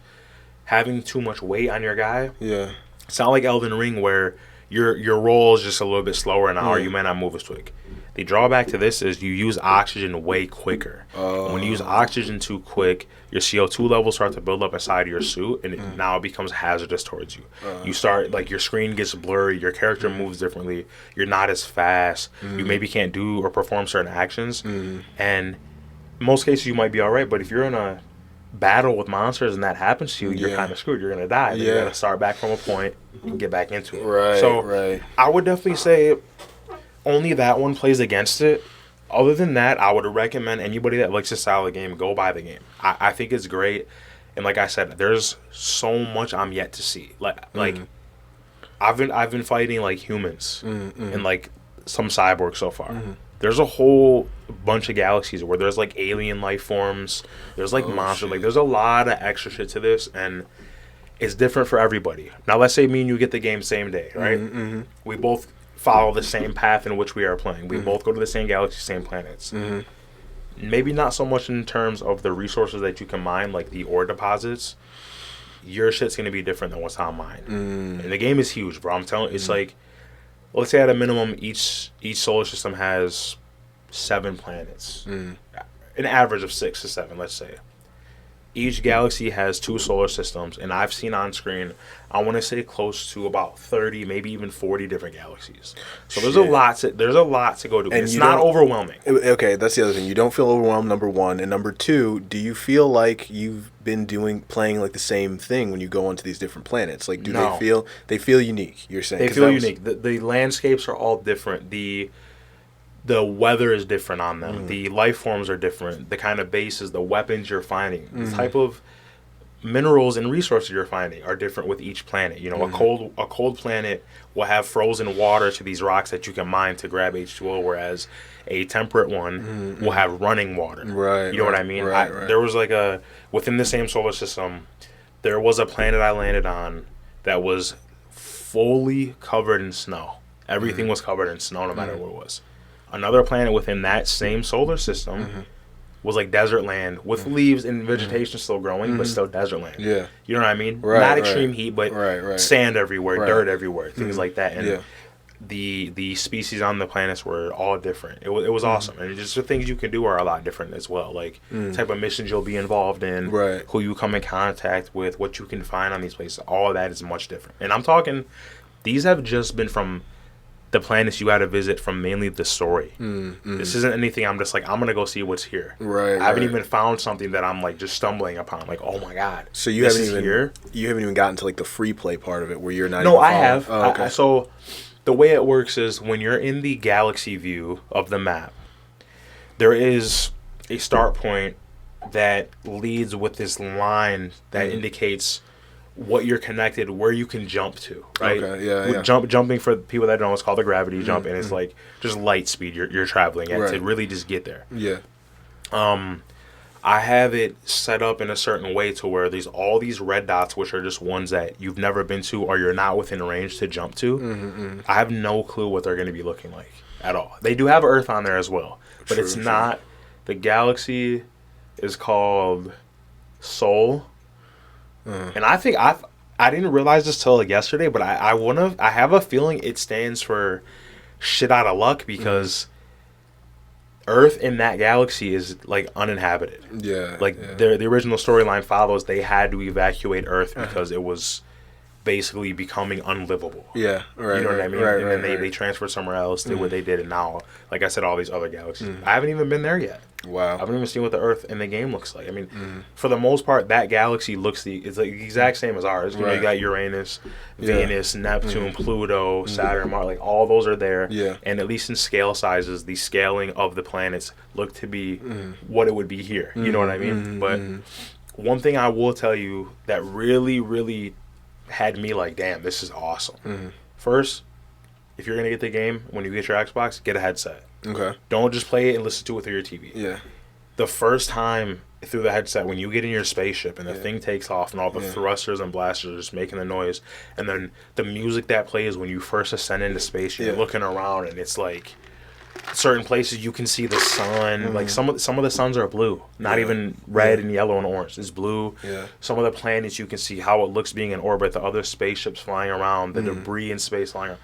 having too much weight on your guy, it's not like Elden Ring where your roll is just a little bit slower now, or you may not move as quick. The drawback to this is you use oxygen way quicker. And when you use oxygen too quick, your CO2 levels start to build up inside of your suit, and now it becomes hazardous towards you. You start, like, your screen gets blurry, your character moves differently, you're not as fast, you maybe can't do or perform certain actions, and in most cases you might be alright, but if you're in a battle with monsters and that happens to you, you're kind of screwed. You're gonna die. You gotta start back from a point and get back into it. I would definitely say only that one plays against it. Other than that, I would recommend anybody that likes this style of game, go buy the game. I think it's great, and like I said, there's so much I'm yet to see. Like I've been fighting like humans and like some cyborgs so far. There's a whole bunch of galaxies where there's like alien life forms. There's like monsters. Like there's a lot of extra shit to this, and it's different for everybody. Now let's say me and you get the game same day, right? We both follow the same path in which we are playing. We both go to the same galaxy, same planets. Maybe not so much in terms of the resources that you can mine, like the ore deposits. Your shit's gonna be different than what's on mine. And the game is huge, bro. I'm telling you, it's like, let's say at a minimum, each solar system has 7 planets. An average of 6 to 7, let's say. Each galaxy has 2 solar systems, and I've seen on screen, I want to say close to about 30, maybe even 40 different galaxies. So there's a lot to go to. And it's not overwhelming. Okay, that's the other thing. You don't feel overwhelmed, number one, and number two, do you feel like you've been playing like the same thing when you go onto these different planets? Like, they feel unique? You're saying they feel unique. The landscapes are all different. The weather is different on them. The life forms are different. The kind of bases, the weapons you're finding, the type of minerals and resources you're finding are different with each planet. You know, a cold planet will have frozen water to these rocks that you can mine to grab H2O, whereas a temperate one will have running water. You know what I mean? There was like within the same solar system, there was a planet I landed on that was fully covered in snow. Everything was covered in snow no matter what it was. Another planet within that same solar system was like desert land with leaves and vegetation still growing, but still desert land. You know what I mean? Not extreme heat, but sand everywhere, dirt everywhere, things like that. And the species on the planets were all different. It was awesome. And just the things you can do are a lot different as well. Like the type of missions you'll be involved in, who you come in contact with, what you can find on these places. All of that is much different. And I'm talking, these have just been from the planets you got to visit from mainly the story. This isn't anything I'm just like, I'm going to go see what's here. Right. I haven't even found something that I'm like just stumbling upon. Like, oh my God. So you haven't even gotten to like the free play part of it where you're not No, even I following. have. Oh, okay. So the way it works is when you're in the galaxy view of the map, there is a start point that leads with this line that indicates what you're connected, where you can jump to, right? Okay, yeah. Jumping, for people that don't know, it's called the gravity jump, and it's like just light speed you're traveling at to really just get there. Yeah. I have it set up in a certain way to where there's all these red dots, which are just ones that you've never been to or you're not within range to jump to. I have no clue what they're going to be looking like at all. They do have Earth on there as well, but it's not. The galaxy is called Sol. And I think I didn't realize this till like yesterday, but I have a feeling it stands for shit out of luck because Earth in that galaxy is like uninhabited. Yeah. Like the original storyline follows they had to evacuate Earth because it was basically becoming unlivable. Yeah, right. You know what I mean? Right, and then they transferred somewhere else, did what they did, and now, like I said, all these other galaxies. I haven't even been there yet. Wow. I haven't even seen what the Earth in the game looks like. I mean, for the most part, that galaxy it's like the exact same as ours. You know, you got Uranus, Venus, Neptune, Pluto, Saturn, Mars. Like all those are there. Yeah. And at least in scale sizes, the scaling of the planets look to be what it would be here. You know what I mean? But one thing I will tell you that really, really had me like, damn, this is awesome. First, if you're gonna get the game when you get your Xbox, get a headset. Okay. Don't just play it and listen to it through your TV. Yeah. The first time through the headset, when you get in your spaceship and the thing takes off and all the thrusters and blasters are just making the noise, and then the music that plays when you first ascend into space, you're looking around and it's like certain places you can see the sun. Like some of the suns are blue, not even red and yellow and orange. It's blue. Yeah. Some of the planets you can see how it looks being in orbit, the other spaceships flying around, the debris in space flying around.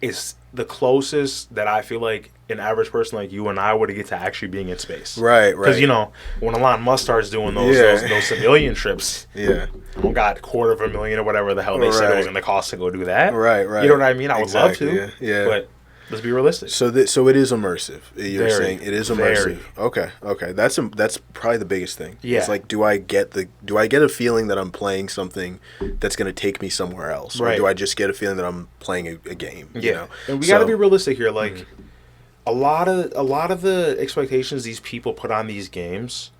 It's the closest that I feel like an average person like you and I would get to actually being in space. Right. Because, you know, when Elon Musk starts doing those civilian trips, yeah, I got $250,000 or whatever the hell they said it was going to cost to go do that. Right. You know what I mean? I would love to. Yeah. But let's be realistic. So it is immersive. You're saying it is immersive. Very. Okay. That's probably the biggest thing. Yeah. It's like, do I get a feeling that I'm playing something that's going to take me somewhere else, or do I just get a feeling that I'm playing a game? Yeah. You know? And we got to be realistic here. Like a lot of the expectations these people put on these games,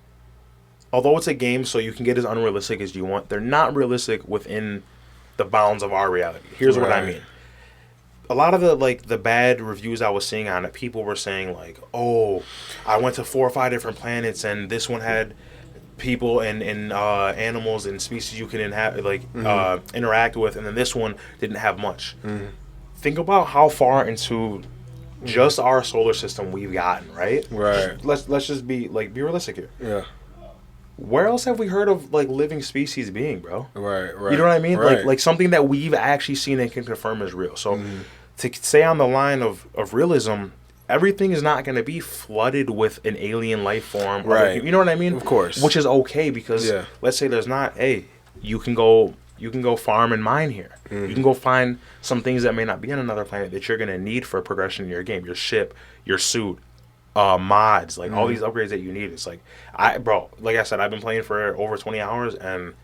although it's a game, so you can get as unrealistic as you want, they're not realistic within the bounds of our reality. Here's what I mean. A lot of the bad reviews I was seeing on it, people were saying like, oh, I went to 4 or 5 different planets and this one had people and animals and species you can interact with, and then this one didn't have much. Think about how far into just our solar system we've gotten, right? Right. Let's just be realistic here. Yeah. Where else have we heard of like living species being, bro? Right. You know what I mean? Right. Like something that we've actually seen and can confirm is real. So to stay on the line of realism, everything is not going to be flooded with an alien life form. Right. You know what I mean? Of course. Which is okay because let's say there's not. Hey, you can go farm and mine here. You can go find some things that may not be on another planet that you're going to need for progression in your game. Your ship, your suit, mods, like all these upgrades that you need. It's like like I said, I've been playing for over 20 hours and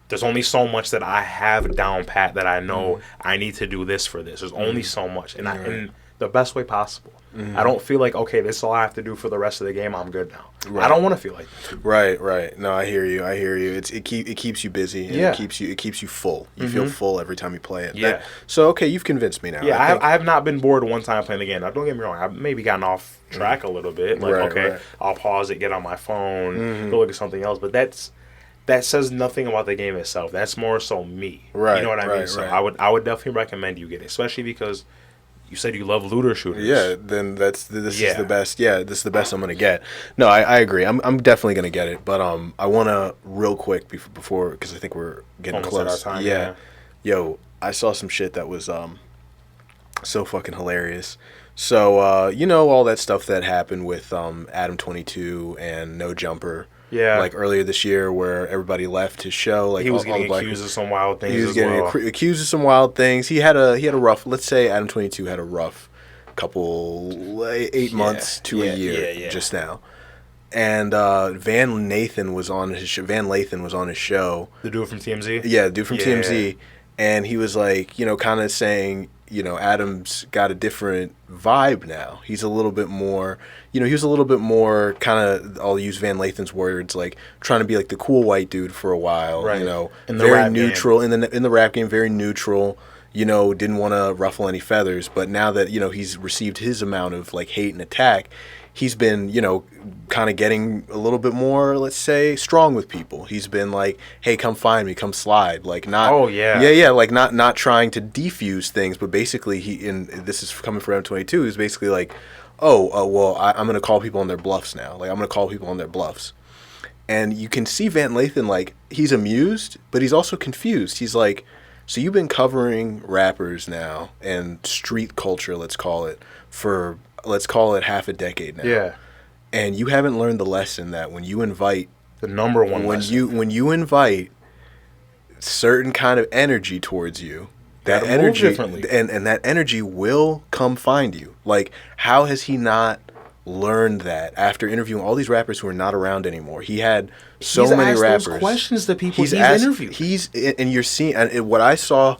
there's only so much that I have down pat that I know I need to do this for this. There's only so much, and in the best way possible. I don't feel like, okay, this is all I have to do for the rest of the game. I'm good now. Right. I don't want to feel like that. Right. No, I hear you. It keeps you busy. And it keeps you full. You feel full every time you play it. Yeah. So okay, you've convinced me now. Yeah, I have not been bored one time playing the game. Now, don't get me wrong. I've maybe gotten off track a little bit. Like, I'll pause it, get on my phone, go look at something else. But that says nothing about the game itself. That's more so me. Right. You know what I mean? So I would definitely recommend you get it, especially because you said you love looter shooters. Yeah, then this is the best. Yeah, this is the best I'm gonna get. No, I agree. I'm definitely gonna get it. But I wanna real quick before because I think we're getting almost close. at our time, yeah. Yo, I saw some shit that was so fucking hilarious. So you know all that stuff that happened with Adam 22 and No Jumper. Yeah. Like earlier this year, where everybody left his show. Like he was all the getting black accused of some wild things. He was as getting well. accused of some wild things. He had a rough. Let's say Adam 22 had a rough couple 8 months to a year just now. And Van Lathan was on his show. The dude from TMZ. Yeah, the dude from TMZ, and he was like, kind of saying, Adam's got a different vibe now. He's a little bit more, he was a little bit more kind of, I'll use Van Lathan's words, like trying to be like the cool white dude for a while, right. In the very rap neutral game. in the rap game, very neutral, didn't want to ruffle any feathers. But now that, he's received his amount of like hate and attack, he's been, kind of getting a little bit more, let's say, strong with people. He's been like, hey, come find me, come slide. Like not like not trying to defuse things, but basically and this is coming from M22, he's basically like, well, I'm gonna call people on their bluffs now. Like I'm gonna call people on their bluffs. And you can see Van Lathan, like, he's amused, but he's also confused. He's like, so you've been covering rappers now and street culture, let's call it half a decade now. Yeah. And you haven't learned the lesson that when you invite the number one lesson. when you invite certain kind of energy towards you, that move energy differently. and that energy will come find you. Like, how has he not learned that after interviewing all these rappers who are not around anymore? He had so many rappers. Those questions to people he's interviewed. And you're seeing, and what I saw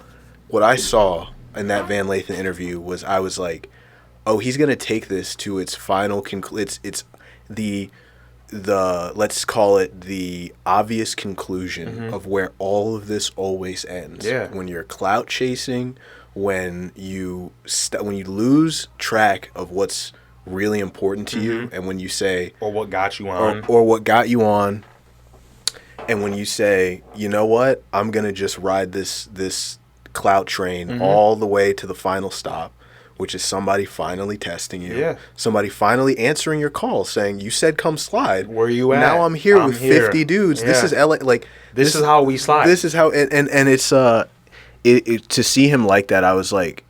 in that Van Lathan interview was, I was like, oh, he's gonna take this to its final conclusion. It's the let's call it the obvious conclusion of where all of this always ends. Yeah. When you're clout chasing, when you lose track of what's really important to you, and when you say, or what got you on, or what got you on, and when you say, you know what, I'm gonna just ride this clout train all the way to the final stop, which is somebody finally testing you, somebody finally answering your call, saying, you said come slide. Where you at? Now I'm here with 50 dudes. Yeah. This is LA. Like this is how we slide. This is how, and it's to see him like that, I was like,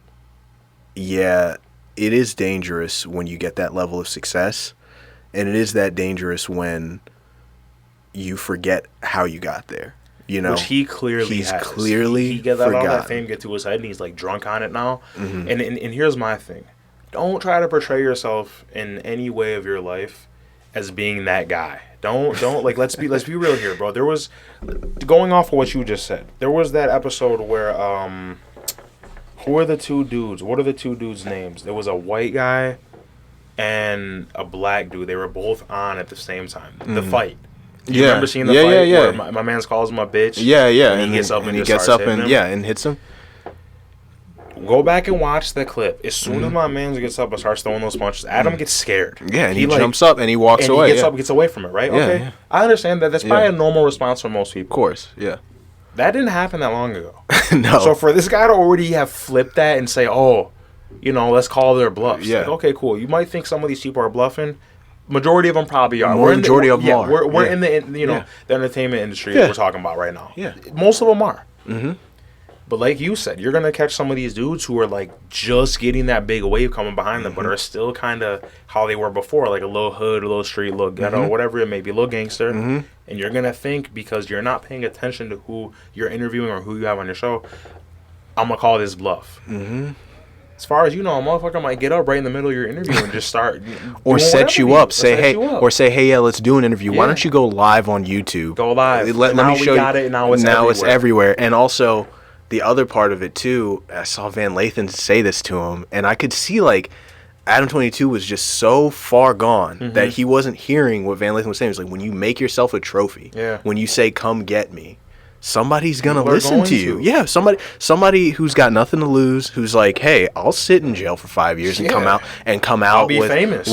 yeah, it is dangerous when you get that level of success, and it is that dangerous when you forget how you got there. Which he clearly has. He got all that fame get to his head, and he's like drunk on it now. And here's my thing: don't try to portray yourself in any way of your life as being that guy. Don't like let's be real here, bro. There was, going off of what you just said, there was that episode where who are the two dudes? What are the two dudes' names? There was a white guy and a black dude. They were both on at the same time. The fight. You remember seeing the fight where my man calls him a bitch? Yeah. And he gets up and he gets up and hits him. Go back and watch the clip. As soon as my man gets up and starts throwing those punches, Adam gets scared. Yeah, and he jumps up and he walks away. He gets up, gets away from it, right? Okay. Yeah. I understand that. That's probably a normal response for most people. Of course, yeah. That didn't happen that long ago. No. So for this guy to already have flipped that and say, let's call their bluffs. Yeah. Like, okay, cool. You might think some of these people are bluffing. Majority of them probably are. Majority of them are. We're in the the entertainment industry that we're talking about right now. Yeah. Most of them are. Mm-hmm. But like you said, you're gonna catch some of these dudes who are like just getting that big wave coming behind them, but are still kind of how they were before, like a little hood, a little street, a little ghetto, whatever it may be, a little gangster. And you're gonna think, because you're not paying attention to who you're interviewing or who you have on your show, I'm gonna call this bluff. As far as you know, a motherfucker might get up right in the middle of your interview and just start or set you up. Say, hey, yeah, let's do an interview. Yeah. Why don't you go live on YouTube? Go live. Let me show you. And now it's everywhere. And also, the other part of it too, I saw Van Lathan say this to him, and I could see like Adam 22 was just so far gone that he wasn't hearing what Van Lathan was saying. It was like, when you make yourself a trophy, when you say "come get me," somebody's gonna listen to you. Yeah, somebody who's got nothing to lose, who's like, hey, I'll sit in jail for 5 years and come out I'll be famous.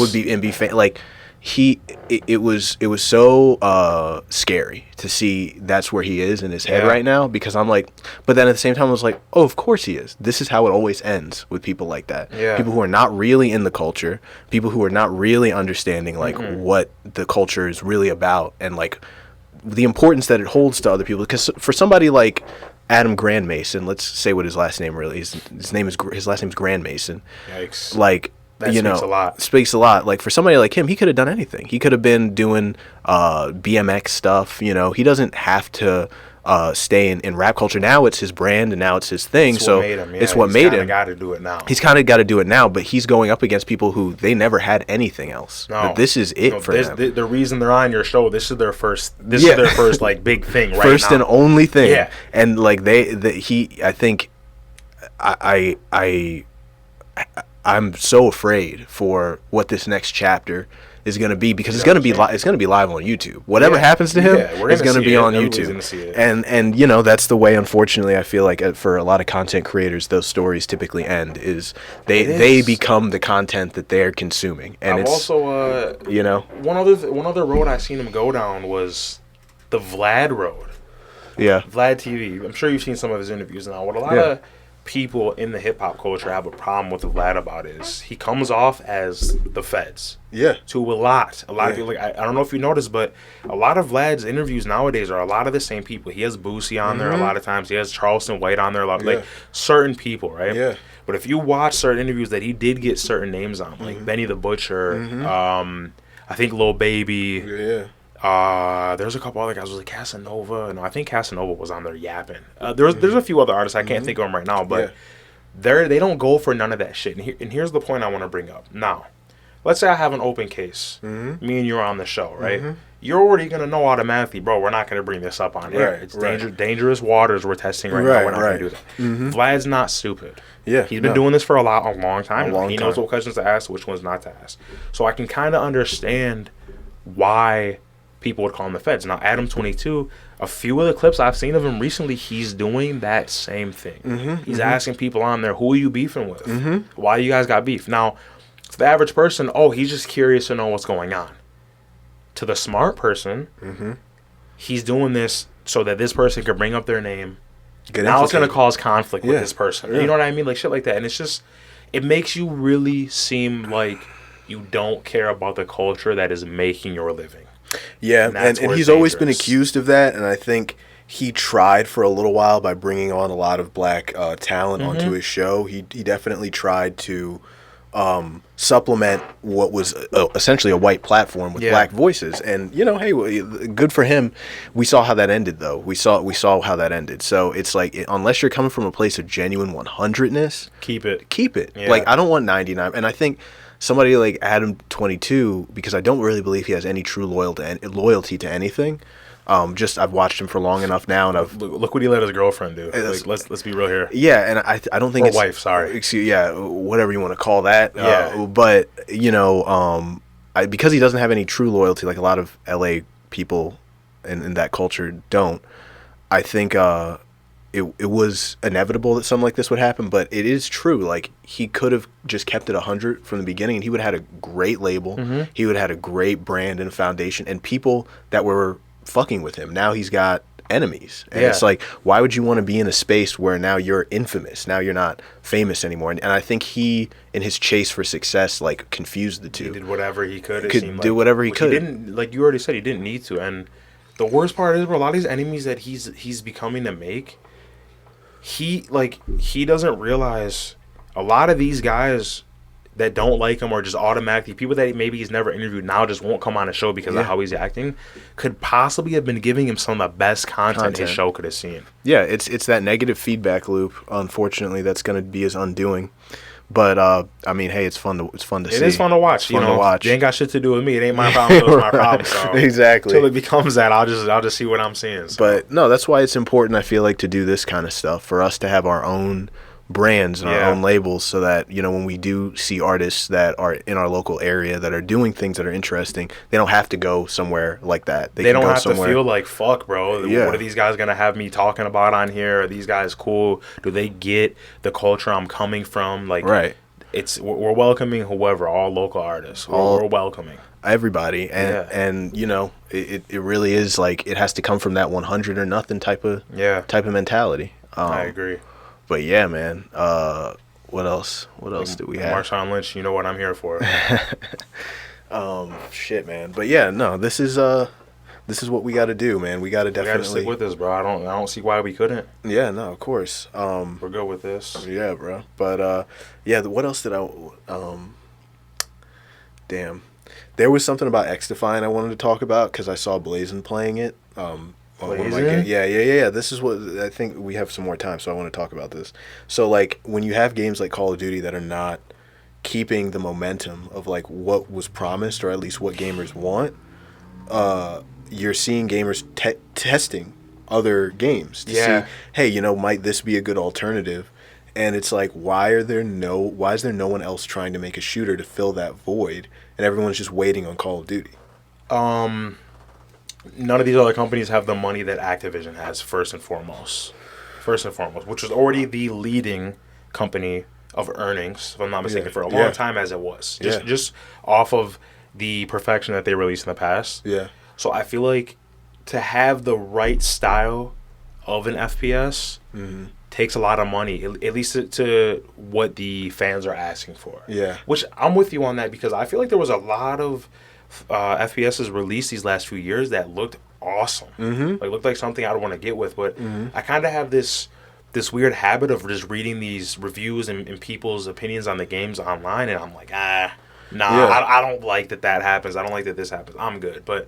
Like it was so scary to see that's where he is in his head right now, because I'm like, but then at the same time I was like, oh, of course he is. This is how it always ends with people like that. People who are not really in the culture, people who are not really understanding like what the culture is really about, and like the importance that it holds to other people. Because for somebody like Adam Grand Mason, let's say what his last name really is. His last name is Grand Mason. Yikes. Like, That speaks a lot. Speaks a lot. Like, for somebody like him, he could have done anything. He could have been doing BMX stuff. You know, he doesn't have to stay in rap culture. Now it's his brand, and now it's his thing. It's so what made him. Yeah, it's what made him. He's got to do it now. He's kind of got to do it now, but he's going up against people who they never had anything else. No, but this is it for them. The reason they're on your show, this is their first. This is their first like big thing right first now. And only thing. Yeah, and like I think I'm so afraid for what this next chapter is going to be, because it's going to be it's going to be live on YouTube. Whatever happens to him is going to be on YouTube. And you know, that's the way, unfortunately, I feel like for a lot of content creators, those stories typically end is they become the content that they're consuming. And I've also you know, one other road I seen him go down was the Vlad road. Yeah. Vlad TV. I'm sure you've seen some of his interviews now. What a lot of people in the hip-hop culture have a problem with Vlad about is he comes off as the feds. Yeah. To a lot of people. Like, I don't know if you noticed, but a lot of Vlad's interviews nowadays are a lot of the same people. He has Boosie on there a lot of times. He has Charleston White on there a lot. Like, certain people, right? Yeah. But if you watch certain interviews that he did get certain names on, like Benny the Butcher, I think Lil Baby. Yeah. There's a couple other guys. Was like Casanova? No, I think Casanova was on there yapping. There's a few other artists I can't think of them right now, but they don't go for none of that shit. And here's the point I want to bring up. Now, let's say I have an open case. Me and you're on the show, right? You're already gonna know automatically, bro. We're not gonna bring this up on air. It's dangerous waters we're testing right now. We're not gonna do that. Vlad's not stupid. Yeah, he's been doing this for a long time. He knows what questions to ask, which ones not to ask. So I can kind of understand why people would call him the feds. Now, Adam 22, a few of the clips I've seen of him recently, he's doing that same thing. He's asking people on there, who are you beefing with? Why you guys got beef? Now, to the average person, he's just curious to know what's going on. To the smart person, he's doing this so that this person could bring up their name. Now it's going to cause conflict with this person. You know what I mean? Like, shit like that. And it's just, it makes you really seem like you don't care about the culture that is making your living. Yeah, and he's always been accused of that, and I think he tried for a little while by bringing on a lot of black talent onto his show. He definitely tried to supplement what was essentially a white platform with black voices, and you know, hey, good for him. We saw how that ended, though. We saw how that ended. So it's like, unless you're coming from a place of genuine 100ness, keep it. Yeah. Like, I don't want 99, and I think somebody like Adam 22, because I don't really believe he has any true loyalty to anything. I've watched him for long enough now, and look what he let his girlfriend do. Like, let's be real here. Yeah, and I don't think wife. Sorry. Whatever you want to call that. Yeah. But you know, because he doesn't have any true loyalty, like a lot of LA people in that culture don't. I think it was inevitable that something like this would happen, but it is true. Like, he could have just kept it 100 from the beginning, and he would have had a great label. He would have had a great brand and foundation, and people that were fucking with him. Now he's got enemies, and it's like, why would you want to be in a space where now you're infamous? Now you're not famous anymore. And I think he, in his chase for success, like, confused the two. He did whatever he could. Whatever he could. He didn't, like you already said, he didn't need to. And the worst part is, bro, a lot of these enemies that he's becoming to make, he doesn't realize a lot of these guys that don't like him, or just automatically people that maybe he's never interviewed now just won't come on a show because of how he's acting, could possibly have been giving him some of the best content his show could have seen. Yeah, it's that negative feedback loop, unfortunately, that's going to be his undoing. But I mean, hey, it's fun to see. It is fun to watch. You know, you ain't got shit to do with me. It ain't my problem. So it's my problem. So exactly. Until it becomes that, I'll just see what I'm seeing. So. But no, that's why it's important, I feel like, to do this kind of stuff, for us to have our own brands and our own labels, so that, you know, when we do see artists that are in our local area that are doing things that are interesting, they don't have to go somewhere like that. They don't have to feel like, fuck, bro. What are these guys gonna have me talking about on here? Are these guys cool? Do they get the culture I'm coming from? Like, right. We're welcoming whoever, all local artists. We're welcoming everybody, and you know, it really is like, it has to come from that 100 or nothing type of mentality. I agree. But yeah, man. What else? What else do we have? Marshawn Lynch, you know what I'm here for. Shit, man. But yeah, no. This is what we got to do, man. We got to definitely stick with this, bro. I don't see why we couldn't. Yeah, no, of course. We're good with this. Yeah, bro. But yeah, what else did I Damn. There was something about X-Define I wanted to talk about because I saw Blazin playing it. On one of my yeah. This is what I think we have some more time, so I want to talk about this. So, like, when you have games like Call of Duty that are not keeping the momentum of, like, what was promised or at least what gamers want, you're seeing gamers testing other games to see, hey, you know, might this be a good alternative? And it's like, why is there no one else trying to make a shooter to fill that void, and everyone's just waiting on Call of Duty? None of these other companies have the money that Activision has, first and foremost, which is already the leading company of earnings, if I'm not mistaken, for a long time as it was. Just off of the perfection that they released in the past. Yeah. So I feel like to have the right style of an FPS takes a lot of money, at least to what the fans are asking for. Yeah. Which I'm with you on that, because I feel like there was a lot of FPSs released these last few years that looked awesome. Like, looked like something I'd want to get with. But I kind of have this weird habit of just reading these reviews and people's opinions on the games online, and I'm like, I don't like that happens. I don't like that this happens. I'm good. But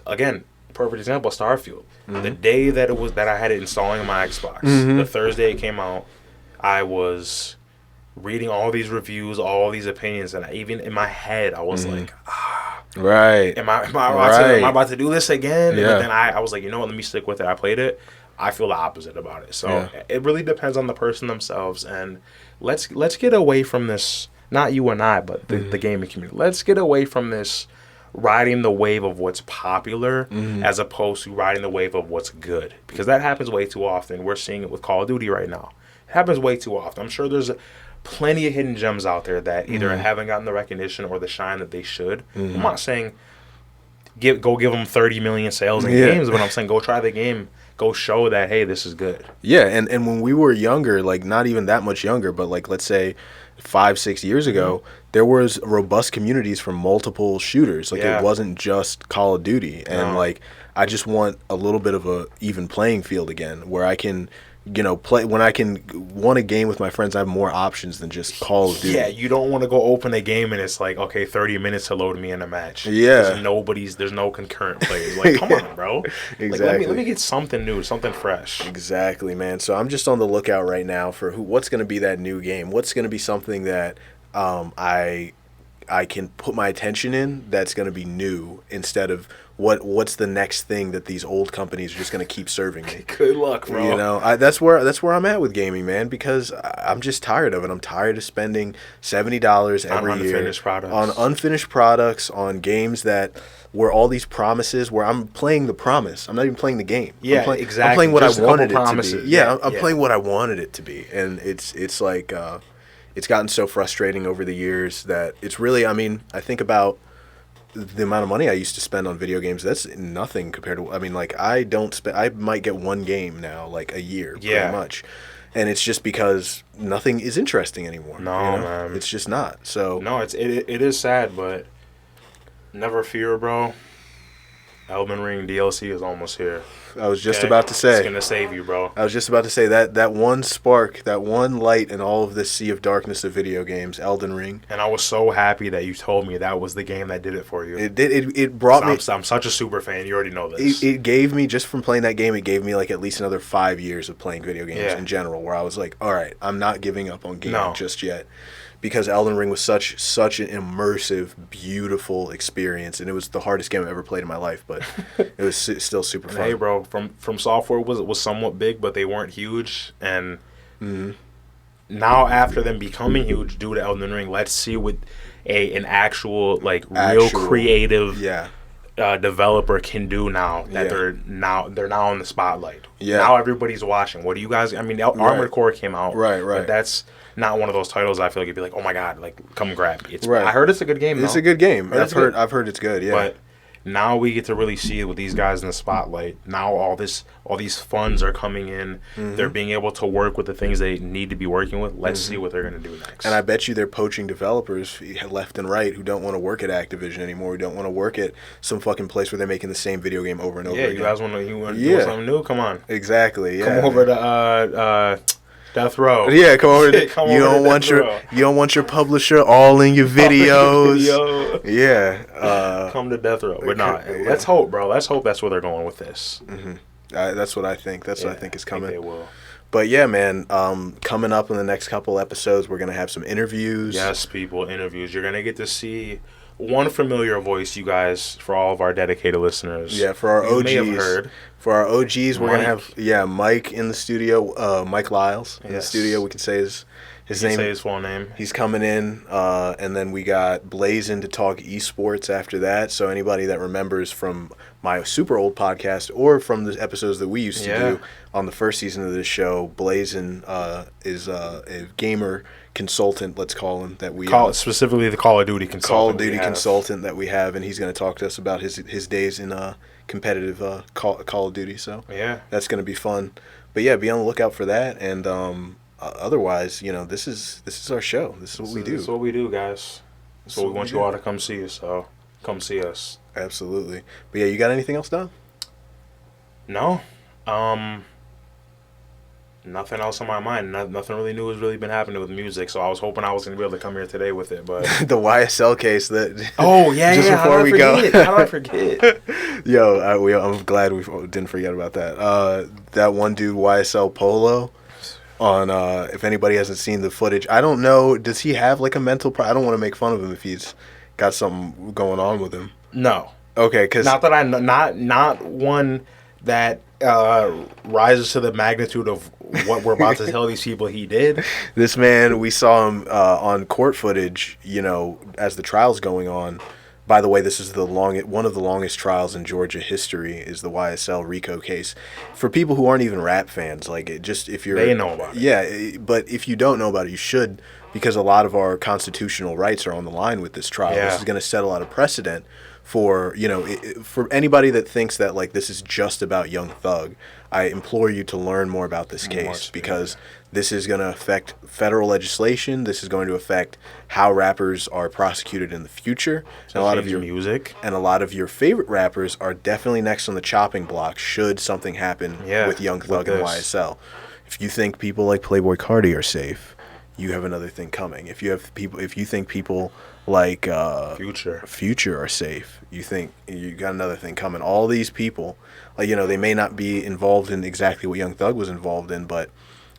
again, perfect example, Starfield. The day that I had it installing on my Xbox, the Thursday it came out, I was reading all these reviews, all these opinions, and even in my head, I was like, right. Am I about to do this again? Yeah. But then I was like, you know what? Let me stick with it. I played it. I feel the opposite about it. So it really depends on the person themselves. And let's get away from this. Not you and I, but the gaming community. Let's get away from this riding the wave of what's popular as opposed to riding the wave of what's good, because that happens way too often. We're seeing it with Call of Duty right now. It happens way too often. I'm sure there's plenty of hidden gems out there that either haven't gotten the recognition or the shine that they should. I'm not saying go give them 30 million sales in games, but I'm saying go try the game, go show that, hey, this is good. Yeah, and when we were younger, like not even that much younger, but like let's say 5-6 years ago, there was robust communities for multiple shooters. Like it wasn't just Call of Duty, and like I just want a little bit of a even playing field again, where I can, you know, play when I can want a game with my friends. I have more options than just Call of Duty. Yeah, you don't want to go open a game and it's like, okay, 30 minutes to load me in a match. Yeah, there's no concurrent players. Like, come on, bro. Exactly. Like, let me get something new, something fresh. Exactly, man. So I'm just on the lookout right now for what's going to be that new game. What's going to be something that I can put my attention in that's going to be new, instead of what's the next thing that these old companies are just going to keep serving me. Good luck, bro. You know, that's where I'm at with gaming, man, because I'm just tired of it. I'm tired of spending $70 every year on unfinished products, on games that were all these promises where I'm playing the promise. I'm not even playing the game. Yeah, exactly. I'm playing what just I wanted it promises. to be. Yeah, I'm playing what I wanted it to be, and it's like it's gotten so frustrating over the years that it's really, I mean, I think about the amount of money I used to spend on video games. That's nothing compared to, I mean, like I might get one game now, like a year, pretty much. And it's just because nothing is interesting anymore. No, you know? man. It's just not. So no, it is sad, but never fear, bro. Elden Ring DLC is almost here. I was just about to say. It's going to save you, bro. I was just about to say that one spark, that one light in all of this sea of darkness of video games, Elden Ring. And I was so happy that you told me that was the game that did it for you. It did. It brought me. I'm such a super fan. You already know this. It gave me, just from playing that game, it gave me like at least another 5 years of playing video games in general, where I was like, all right, I'm not giving up on gaming just yet. Because Elden Ring was such an immersive, beautiful experience, and it was the hardest game I've ever played in my life, but it was still super fun. Hey, bro, From Software was somewhat big, but they weren't huge, and now after them becoming huge due to Elden Ring, let's see what an actual real creative developer can do now that they're now in the spotlight. Yeah, now everybody's watching. What do you guys? I mean, Armored Core came out, right, but that's not one of those titles I feel like you'd be like, oh my god, like come grab me. I heard it's a good game. It's a good game. I've heard it's good. Yeah, but now we get to really see it with these guys in the spotlight. Now all these funds are coming in. They're being able to work with the things they need to be working with. Let's see what they're going to do next. And I bet you they're poaching developers left and right who don't want to work at Activision anymore, who don't want to work at some fucking place where they're making the same video game over and over again. You guys want to do something new? Come on. Exactly, yeah. Come over to Death Row. Yeah, come over. You don't want your publisher all in your videos. Yeah. Come to Death Row. But let's hope, bro. Let's hope that's where they're going with this. Mm-hmm. That's what I think. That's what I think is coming. I think they will. But yeah, man, coming up in the next couple episodes, we're going to have some interviews. Yes, people, interviews. You're going to get to see one familiar voice, you guys, for all of our dedicated listeners. Yeah, for our OGs. May have heard. For our OGs, we're going to have, Mike in the studio, Mike Lyles in the studio. We can say his name. Say his full name. He's coming in, and then we got Blazin to talk esports after that. So anybody that remembers from my super old podcast or from the episodes that we used to do on the first season of this show, Blazin is a gamer consultant, let's call him, that we specifically the Call of Duty consultant. Call of Duty consultant that we have, and he's going to talk to us about his days in competitive Call of Duty. So that's going to be fun. But yeah, be on the lookout for that. And otherwise, this is our show. This is what we do. This is what we do, guys. So we want you all to come see us. So come see us. Absolutely. But yeah, you got anything else, Dom? No. Nothing else on my mind. Nothing really new has really been happening with music. So I was hoping I was going to be able to come here today with it, but the YSL case that. Oh yeah, just before we go. How did I forget? Yo, I'm glad we didn't forget about that. That one dude, YSL Polo. On if anybody hasn't seen the footage, I don't know. Does he have like a mental? I don't want to make fun of him if he's got something going on with him. No. Okay, because not that I not one that rises to the magnitude of what we're about to tell these people he did. This man, we saw him on court footage. As the trial's going on. By the way, this is one of the longest trials in Georgia history is the YSL RICO case. For people who aren't even rap fans, if you're... They know about it. Yeah, but if you don't know about it, you should, because a lot of our constitutional rights are on the line with this trial. Yeah. This is going to set a lot of precedent for, for anybody that thinks that, this is just about Young Thug. I implore you to learn more about this case because this is going to affect federal legislation. This is going to affect how rappers are prosecuted in the future. And a lot of your music. And a lot of your favorite rappers are definitely next on the chopping block should something happen with Young Thug and YSL. If you think people like Playboi Carti are safe, you have another thing coming. If you think people like Future are safe, you think you got another thing coming. All these people, they may not be involved in exactly what Young Thug was involved in, but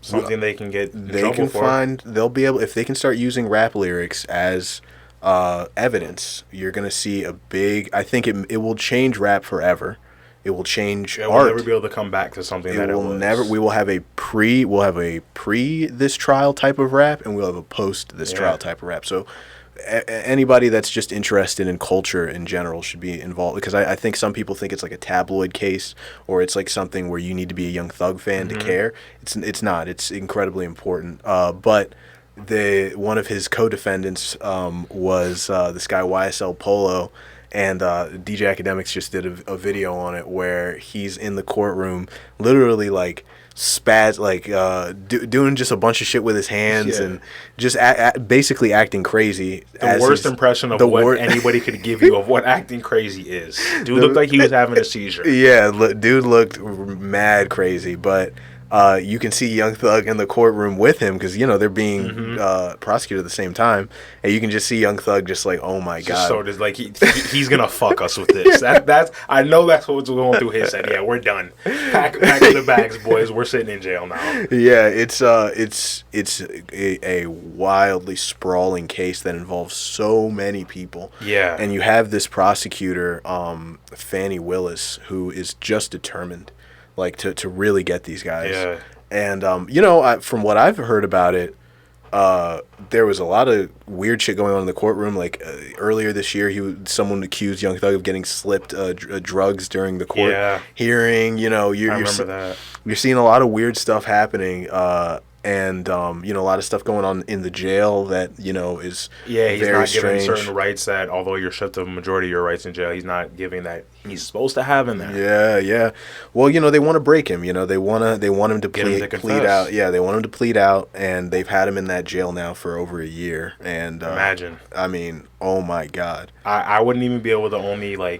something they can get in trouble for. They'll be able, if they can start using rap lyrics as evidence, you're going to see I think it will change rap forever. It will change art. We'll never be able to come back to something that it was. We will have a pre this trial type of rap, and we'll have a post this trial type of rap. So anybody that's just interested in culture in general should be involved, because I think some people think it's like a tabloid case, or it's like something where you need to be a Young Thug fan to care. It's not. It's incredibly important. But one of his co-defendants was this guy YSL Polo. And DJ Academics just did a video on it where he's in the courtroom, literally doing just a bunch of shit with his hands and just basically acting crazy. The worst impression of what anybody could give you of what acting crazy is. Dude looked like he was having a seizure. Yeah, dude looked mad crazy, but you can see Young Thug in the courtroom with him because they're being prosecuted at the same time, and you can just see Young Thug just oh my god. So just he's gonna fuck us with this. That's I know that's what's going through his head. Yeah, we're done. Pack up the bags, boys. We're sitting in jail now. Yeah, it's a wildly sprawling case that involves so many people. Yeah, and you have this prosecutor, Fannie Willis, who is just determined. To really get these guys. Yeah. And, from what I've heard about it, there was a lot of weird shit going on in the courtroom. Earlier this year, someone accused Young Thug of getting slipped drugs during the court hearing. I remember that. You're seeing a lot of weird stuff happening. And a lot of stuff going on in the jail that is he's very not strange. Giving certain rights that, although you're stripped of a majority of your rights in jail, he's not giving that he's supposed to have in there. Yeah. Well, they want to break him. They want him to plead out. Yeah, they want him to plead out, and they've had him in that jail now for over a year. And imagine. I mean, oh my God. I wouldn't even be able to only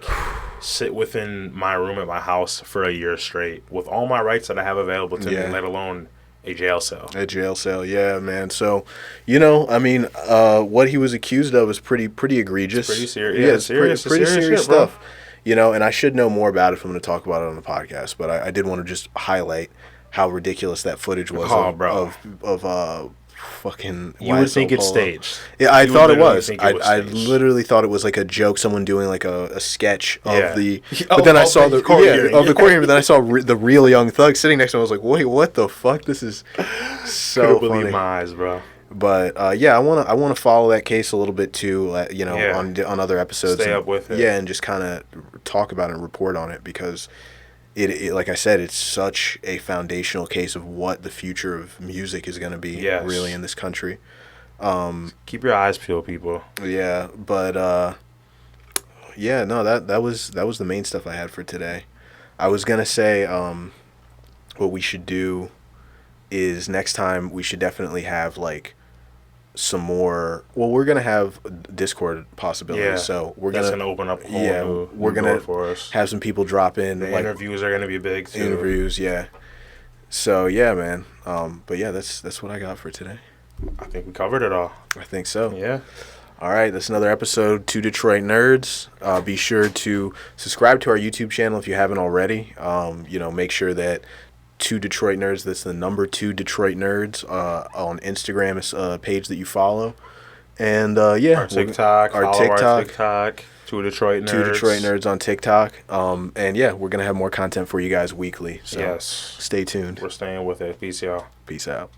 sit within my room at my house for a year straight with all my rights that I have available to me, let alone A jail cell. A jail cell, yeah, man. So, I mean, what he was accused of is pretty egregious. It's pretty serious. Yeah, it's pretty serious shit, bro. stuff. And I should know more about it if I'm going to talk about it on the podcast. But I did want to just highlight how ridiculous that footage was of fucking. You would think it's staged. Yeah, I thought it was. I literally thought it was like a joke, someone doing like a sketch of the. But then I saw the court hearing. But then I saw the real Young Thug sitting next to him. I was like, wait, what the fuck? This is so funny. Believe my eyes, bro. But I want to follow that case a little bit too. On other episodes. Stay up with it. Yeah, and just kind of talk about it and report on it because. It like I said, it's such a foundational case of what the future of music is going to be really in this country. Keep your eyes peeled, people. Yeah, but that was the main stuff I had for today. I was going to say what we should do is next time we should definitely have like some more. Well, we're gonna have Discord possibilities, so we're gonna open up. We're gonna for us. Have some people drop in. The interviews are gonna be big too. Interviews, yeah. So yeah, man. But yeah, that's what I got for today. I think we covered it all. I think so. Yeah. All right, that's another episode. 2 Detroit Nerds. Be sure to subscribe to our YouTube channel if you haven't already. Make sure that 2 Detroit Nerds, that's the number 2 Detroit Nerds on Instagram is a page that you follow. And our TikTok, our TikTok, 2 Detroit Nerds. 2 Detroit Nerds on TikTok. And yeah, we're going to have more content for you guys weekly. So yes. Stay tuned. We're staying with it. Peace, y'all. Peace out.